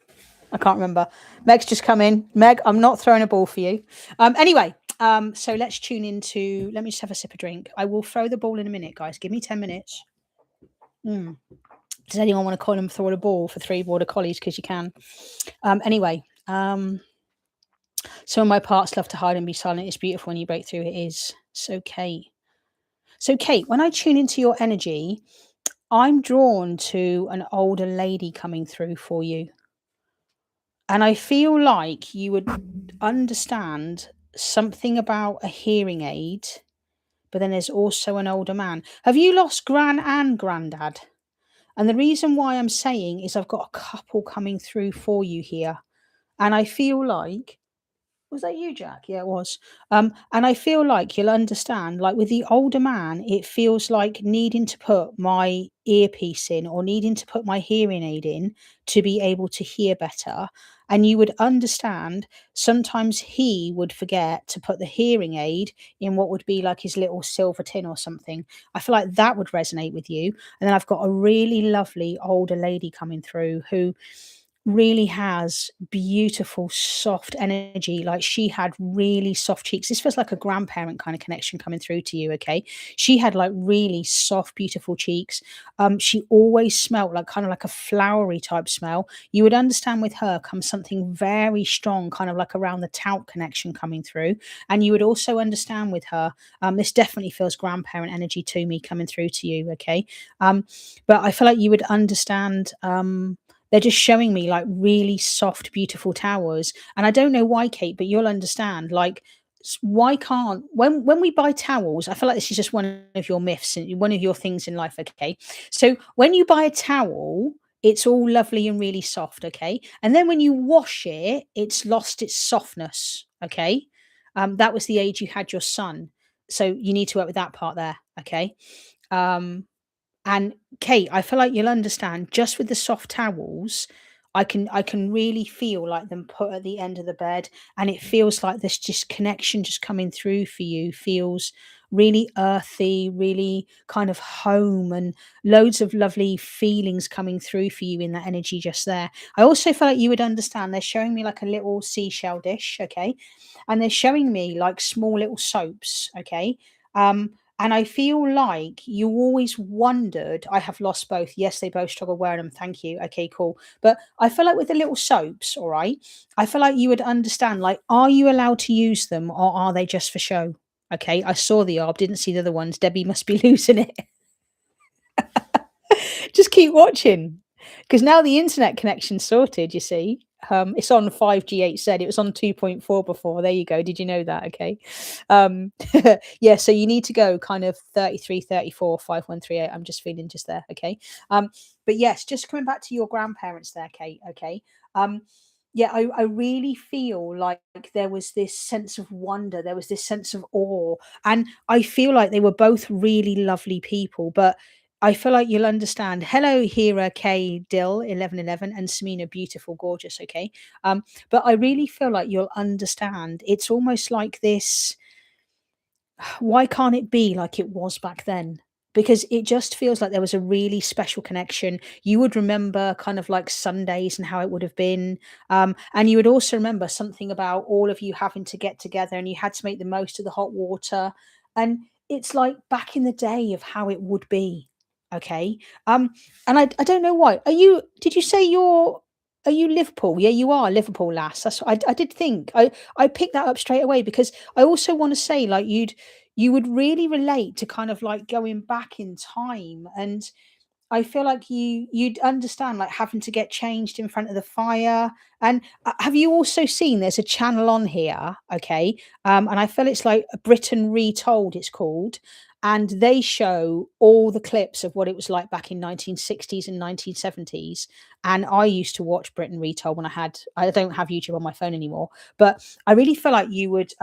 I can't remember. Meg's just come in. Meg, I'm not throwing a ball for you. Anyway, so let's tune into. Let me just have a sip of drink. I will throw the ball in a minute, guys. Give me 10 minutes. Does anyone want to call and throw a ball for 3 border collies? Because you can. Anyway, some of my parts love to hide and be silent. It's beautiful when you break through. It is. So, Kate. So, Kate, when I tune into your energy, I'm drawn to an older lady coming through for you. And I feel like you would understand something about a hearing aid, but then there's also an older man. Have you lost gran and granddad? And the reason why I'm saying is I've got a couple coming through for you here. And I feel like, was that you, Jack? Yeah, it was. And I feel like you'll understand, like with the older man, it feels like needing to put my earpiece in or needing to put my hearing aid in to be able to hear better. And you would understand sometimes he would forget to put the hearing aid in what would be like his little silver tin or something. I feel like that would resonate with you. And then I've got a really lovely older lady coming through who really has beautiful, soft energy. Like she had really soft cheeks. This feels like a grandparent kind of connection coming through to you. Okay. She had like really soft, beautiful cheeks. She always smelled like kind of like a flowery type smell. You would understand with her comes something very strong, kind of like around the tout connection coming through. And you would also understand with her, this definitely feels grandparent energy to me coming through to you. Okay. But I feel like you would understand, they're just showing me like really soft, beautiful towers. And I don't know why, Kate, but you'll understand. Like, why can't when we buy towels? I feel like this is just one of your myths and one of your things in life. Okay, so when you buy a towel, it's all lovely and really soft. Okay, and then when you wash it, it's lost its softness. Okay, that was the age you had your son, so you need to work with that part there. Okay, and Kate, I feel like you'll understand just with the soft towels, I can really feel like them put at the end of the bed, and it feels like this just connection just coming through for you feels really earthy, really kind of home, and loads of lovely feelings coming through for you in that energy just there. I also feel like you would understand. They're showing me like a little seashell dish, okay, and they're showing me like small little soaps, okay. And I feel like you always wondered, I have lost both. Yes, they both struggle wearing them. Thank you. Okay, cool. But I feel like with the little soaps, all right, I feel like you would understand, like, are you allowed to use them or are they just for show? Okay, I saw the orb, didn't see the other ones. Debbie must be losing it. Just keep watching because now the internet connection's sorted, you see. It's on 5G 8Z. It was on 2.4 before. There you go. Did you know that? Okay. Um, yeah, so you need to go kind of 33, 34, 5138. I'm just feeling just there. Okay. But yes, just coming back to your grandparents there, Kate. Okay. Yeah, I really feel like there was this sense of wonder, there was this sense of awe, and I feel like they were both really lovely people, but I feel like you'll understand. Hello, Hira K Dill 1111 and Samina, beautiful, gorgeous. Okay, but I really feel like you'll understand. It's almost like this. Why can't it be like it was back then? Because it just feels like there was a really special connection. You would remember kind of like Sundays and how it would have been. And you would also remember something about all of you having to get together and you had to make the most of the hot water. And it's like back in the day of how it would be. Okay. And I don't know why. Did you say are you Liverpool? Yeah, you are Liverpool lass. I did think. I picked that up straight away because I also want to say like you would really relate to kind of like going back in time, and I feel like you'd understand like having to get changed in front of the fire. And have you also seen there's a channel on here, okay, and I feel it's like Britain Retold, it's called, and they show all the clips of what it was like back in 1960s and 1970s. And I used to watch Britain Retail when I don't have YouTube on my phone anymore, but I really feel like you would,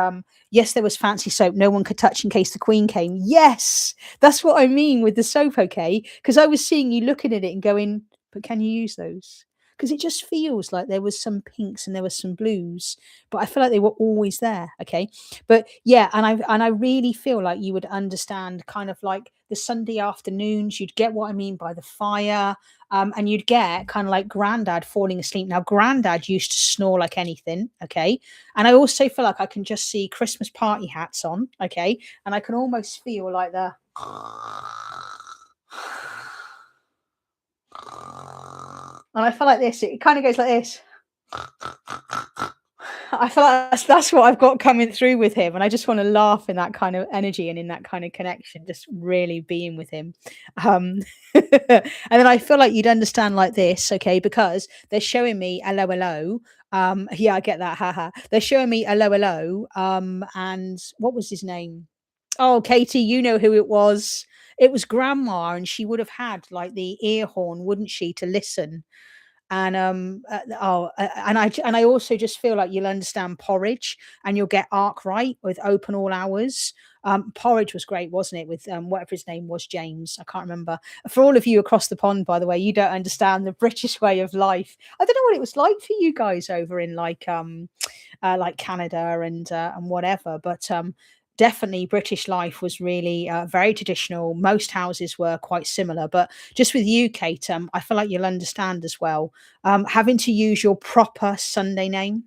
yes, there was fancy soap no one could touch in case the Queen came. Yes, that's what I mean with the soap, okay? Because I was seeing you looking at it and going, but can you use those? Because it just feels like there was some pinks and there was some blues, but I feel like they were always there, okay? But yeah, and I really feel like you would understand kind of like the Sunday afternoons, you'd get what I mean by the fire, and you'd get kind of like Grandad falling asleep. Now, Grandad used to snore like anything, okay? And I also feel like I can just see Christmas party hats on, okay? And I can almost feel like the and I feel like this, it kind of goes like this. I feel like that's what I've got coming through with him, and I just wanna laugh in that kind of energy and in that kind of connection, just really being with him. And then I feel like you'd understand like this, okay, because they're showing me "Hello, hello." Yeah, I get that, haha. They're showing me "Hello, hello," and what was his name? Oh, Katie, you know who it was. It was grandma, and she would have had, like, the ear horn, wouldn't she, to listen? And and I also just feel like you'll understand porridge and you'll get Arkwright with open all hours. Porridge was great, wasn't it? With whatever his name was, James, I can't remember. For all of you across the pond, by the way, you don't understand the British way of life. I don't know what it was like for you guys over in like Canada and whatever, but definitely British life was really very traditional. Most houses were quite similar, but just with you, Kate, I feel like you'll understand as well. Having to use your proper Sunday name.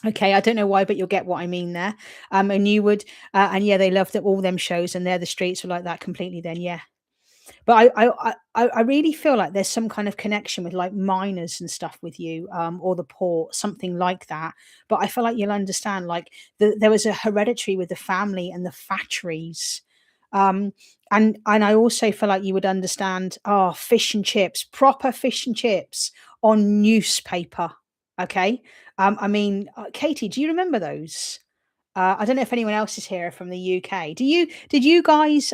Okay, I don't know why, but you'll get what I mean there. And you would, and yeah, they loved all them shows, and there the streets were like that completely. Then, yeah, but I really feel like there's some kind of connection with like miners and stuff with you, or the port, something like that. But I feel like you'll understand like there was a hereditary with the family and the factories. Um, and I also feel like you would understand, oh, fish and chips, proper fish and chips on newspaper. Okay. I mean, Katie, do you remember those? I don't know if anyone else is here from the UK. Did you guys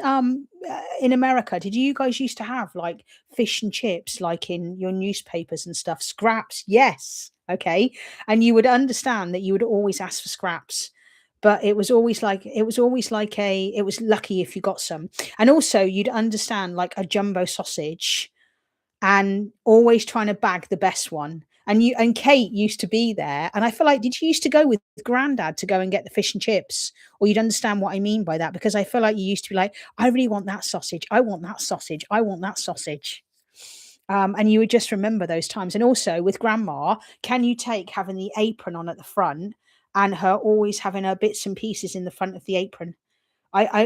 in America, did you guys used to have like fish and chips like in your newspapers and stuff? Scraps, yes. Okay. And you would understand that you would always ask for scraps. But it was lucky if you got some. And also you'd understand like a jumbo sausage and always trying to bag the best one. And Kate used to be there, and I feel like did you used to go with Grandad to go and get the fish and chips? Or you'd understand what I mean by that, because I feel like you used to be like, "I really want that sausage. I want that sausage. I want that sausage." And you would just remember those times. And also with grandma, can you take having the apron on at the front and her always having her bits and pieces in the front of the apron?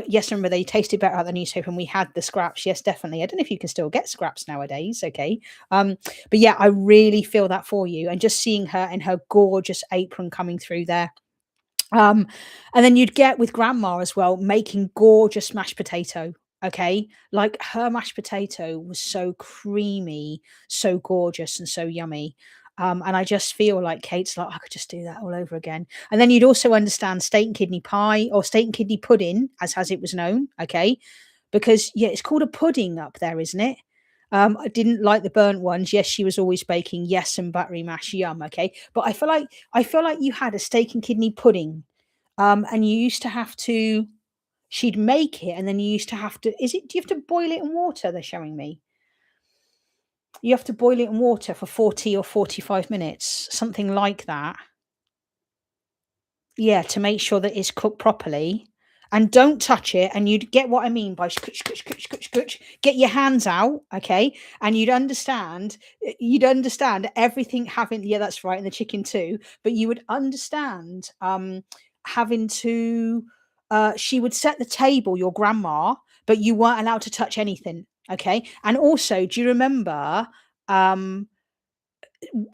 Yes, I remember they tasted better at the newspaper and we had the scraps. Yes, definitely. I don't know if you can still get scraps nowadays. Okay. But yeah, I really feel that for you. And just seeing her in her gorgeous apron coming through there. Um, and then you'd get with grandma as well, making gorgeous mashed potato. Okay. Like her mashed potato was so creamy, so gorgeous, and so yummy. And I just feel like Kate's like, I could just do that all over again. And then you'd also understand steak and kidney pie or steak and kidney pudding, as it was known. Okay. Because yeah, it's called a pudding up there, isn't it? I didn't like the burnt ones. Yes, she was always baking. Yes, and buttery mash. Yum. Okay, but I feel like you had a steak and kidney pudding, and you used to have to. She'd make it, and then you used to have to. Is it? Do you have to boil it in water? They're showing me. You have to boil it in water for 40 or 45 minutes, something like that. Yeah, to make sure that it's cooked properly. And don't touch it. And you'd get what I mean by scooch, scooch, scooch, scooch, scooch. Get your hands out, okay? And you'd understand everything having, yeah, that's right, and the chicken too. But you would understand having to she would set the table, your grandma, but you weren't allowed to touch anything. Okay. And also, do you remember um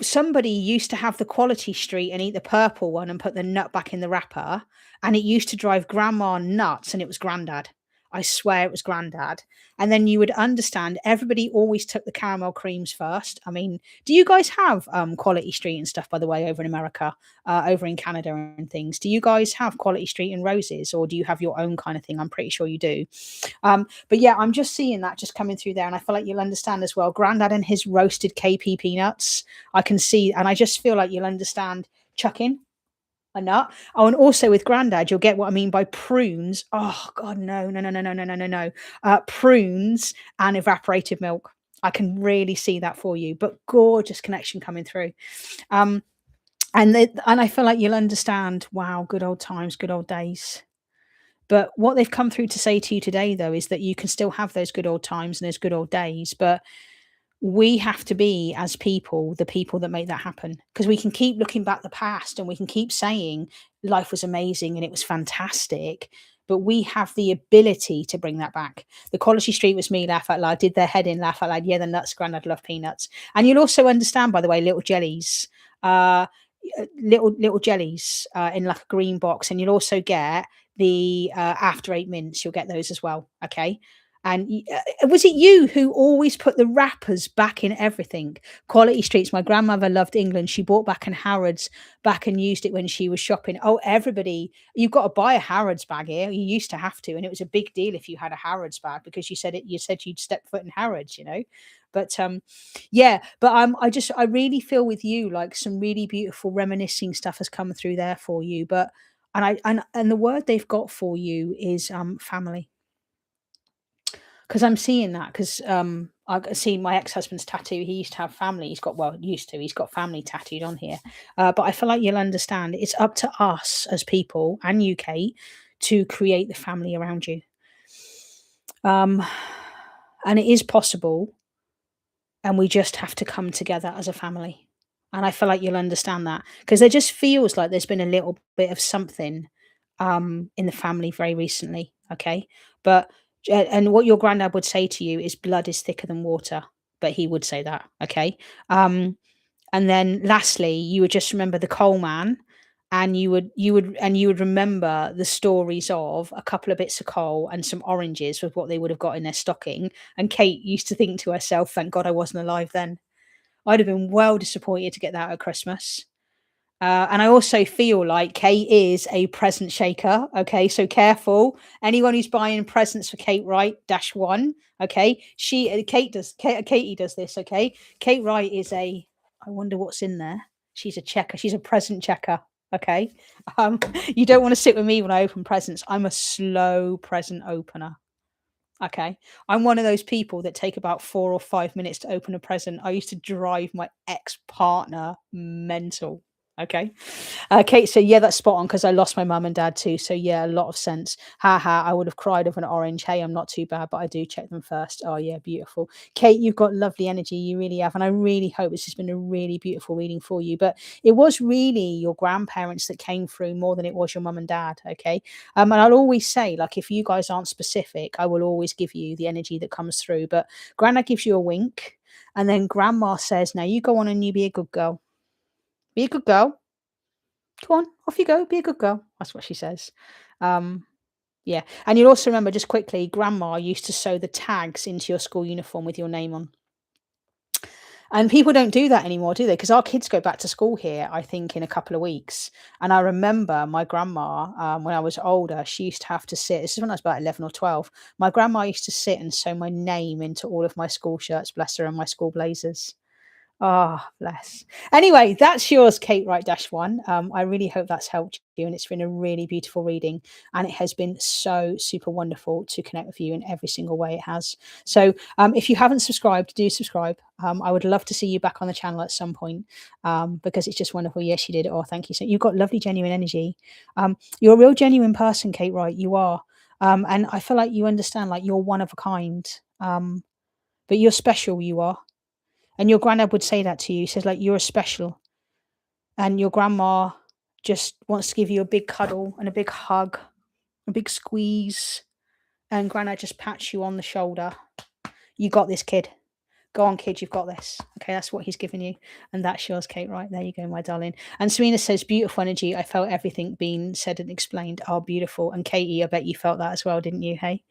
somebody used to have the quality street and eat the purple one and put the nut back in the wrapper, and it used to drive grandma nuts, and it was grandad. I swear it was Grandad. And then you would understand everybody always took the caramel creams first. I mean, do you guys have Quality Street and stuff, by the way, over in America, over in Canada and things? Do you guys have Quality Street and roses, or do you have your own kind of thing? I'm pretty sure you do. But yeah, I'm just seeing that just coming through there, and I feel like you'll understand as well. Grandad and his roasted KP peanuts, I can see, and I just feel like you'll understand chucking a nut. Oh, and also with Grandad, you'll get what I mean by prunes. Oh God, no, no, no, no, no, no, no, no, no. Prunes and evaporated milk. I can really see that for you, but gorgeous connection coming through. Um, and I feel like you'll understand. Wow, good old times, good old days. But what they've come through to say to you today, though, is that you can still have those good old times and those good old days, but we have to be, as people, the people that make that happen. Because we can keep looking back the past and we can keep saying life was amazing and it was fantastic, but we have the ability to bring that back. The Quality Street was me, laugh out loud, did their head in, laugh out loud. Yeah, the nuts, Grandad love peanuts. And you'll also understand, by the way, little jellies. Little jellies in like a green box, and you'll also get the after eight mints. You'll get those as well. Okay. And was it you who always put the wrappers back in everything? Quality Streets. My grandmother loved England. She bought back in Harrods back and used it when she was shopping. Oh, everybody, you've got to buy a Harrods bag here. You used to have to, and it was a big deal if you had a Harrods bag because you said it. You said you'd step foot in Harrods, you know. But yeah, but I really feel with you like some really beautiful reminiscing stuff has come through there for you. But and the word they've got for you is family. Because I'm seeing that because I've seen my ex-husband's tattoo. He used to have family. He's got, well, used to. He's got family tattooed on here. But I feel like you'll understand. It's up to us as people and UK to create the family around you. And it is possible, and we just have to come together as a family. And I feel like you'll understand that because there just feels like there's been a little bit of something in the family very recently. Okay. But, and what your granddad would say to you is blood is thicker than water, but he would say that. Okay. And then lastly, you would just remember the coal man, and you would remember the stories of a couple of bits of coal and some oranges with what they would have got in their stocking. And Kate used to think to herself, thank God I wasn't alive then. I'd have been well disappointed to get that at Christmas. And I also feel like Kate is a present shaker. Okay, so careful. Anyone who's buying presents for Kate Wright -1. Okay, Katie does this. Okay, Kate Wright is a. I wonder what's in there. She's a checker. She's a present checker. Okay, you don't want to sit with me when I open presents. I'm a slow present opener. Okay. I'm one of those people that take about 4 or 5 minutes to open a present. I used to drive my ex-partner mental. Okay. Kate, so yeah, that's spot on because I lost my mum and dad too. So yeah, a lot of sense. Ha ha, I would have cried over an orange. Hey, I'm not too bad, but I do check them first. Oh yeah, beautiful. Kate, you've got lovely energy. You really have. And I really hope this has been a really beautiful reading for you. But it was really your grandparents that came through more than it was your mum and dad. Okay. And I'll always say, like, if you guys aren't specific, I will always give you the energy that comes through. But Grandad gives you a wink, and then Grandma says, now you go on and you be a good girl. Be a good girl. Go on, off you go. Be a good girl. That's what she says. Um, yeah. And you'll also remember, just quickly, Grandma used to sew the tags into your school uniform with your name on. And people don't do that anymore, do they? Because our kids go back to school here, I think, in a couple of weeks. And I remember my grandma, when I was older, she used to have to sit. This is when I was about 11 or 12. My grandma used to sit and sew my name into all of my school shirts, bless her, and my school blazers. Ah, bless. Anyway, that's yours, Kate Wright -1. I really hope that's helped you, and it's been a really beautiful reading, and it has been so super wonderful to connect with you in every single way it has. So, if you haven't subscribed, do subscribe. I would love to see you back on the channel at some point, because it's just wonderful. Yes, you did. Oh, thank you. So you've got lovely, genuine energy. You're a real genuine person, Kate Wright. You are. And I feel like you understand, like you're one of a kind. But you're special. You are. And your granddad would say that to you. He says, like, you're special. And your grandma just wants to give you a big cuddle and a big hug, a big squeeze. And granddad just pats you on the shoulder. You got this, kid. Go on, kid, you've got this. Okay, that's what he's given you. And that's yours, Kate. Right, there you go, my darling. And Serena says, beautiful energy. I felt everything being said and explained. Oh, beautiful. And Katie, I bet you felt that as well, didn't you? Hey?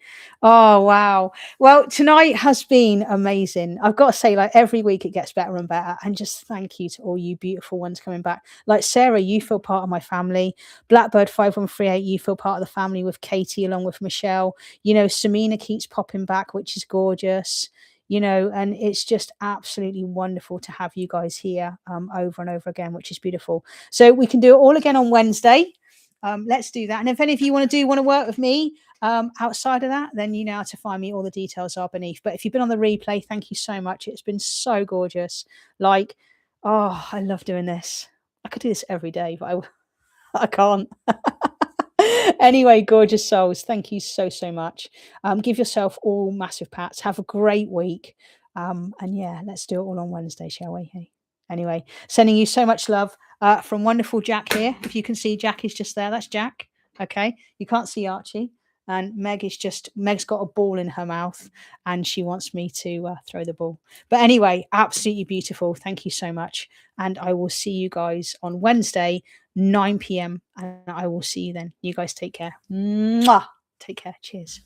Oh, wow. Well, tonight has been amazing. I've got to say, like every week it gets better and better. And just thank you to all you beautiful ones coming back. Like Sarah, you feel part of my family. Blackbird 5138, you feel part of the family with Katie along with Michelle. You know, Samina keeps popping back, which is gorgeous. You know, and it's just absolutely wonderful to have you guys here over and over again, which is beautiful. So we can do it all again on Wednesday. Let's do that. And if any of you want to work with me outside of that, then you know how to find me. All the details are beneath. But if you've been on the replay, thank you so much. It's been so gorgeous. Like, oh, I love doing this. I could do this every day, but I can't. Anyway, gorgeous souls, thank you so, so much. Give yourself all massive pats. Have a great week. And yeah, let's do it all on Wednesday, shall we? Hey. Anyway, sending you so much love from wonderful Jack here. If you can see, Jack is just there. That's Jack. Okay. You can't see Archie. And Meg's got a ball in her mouth and she wants me to throw the ball. But anyway, absolutely beautiful. Thank you so much. And I will see you guys on Wednesday, 9 p.m. And I will see you then. You guys take care. Mwah! Take care. Cheers.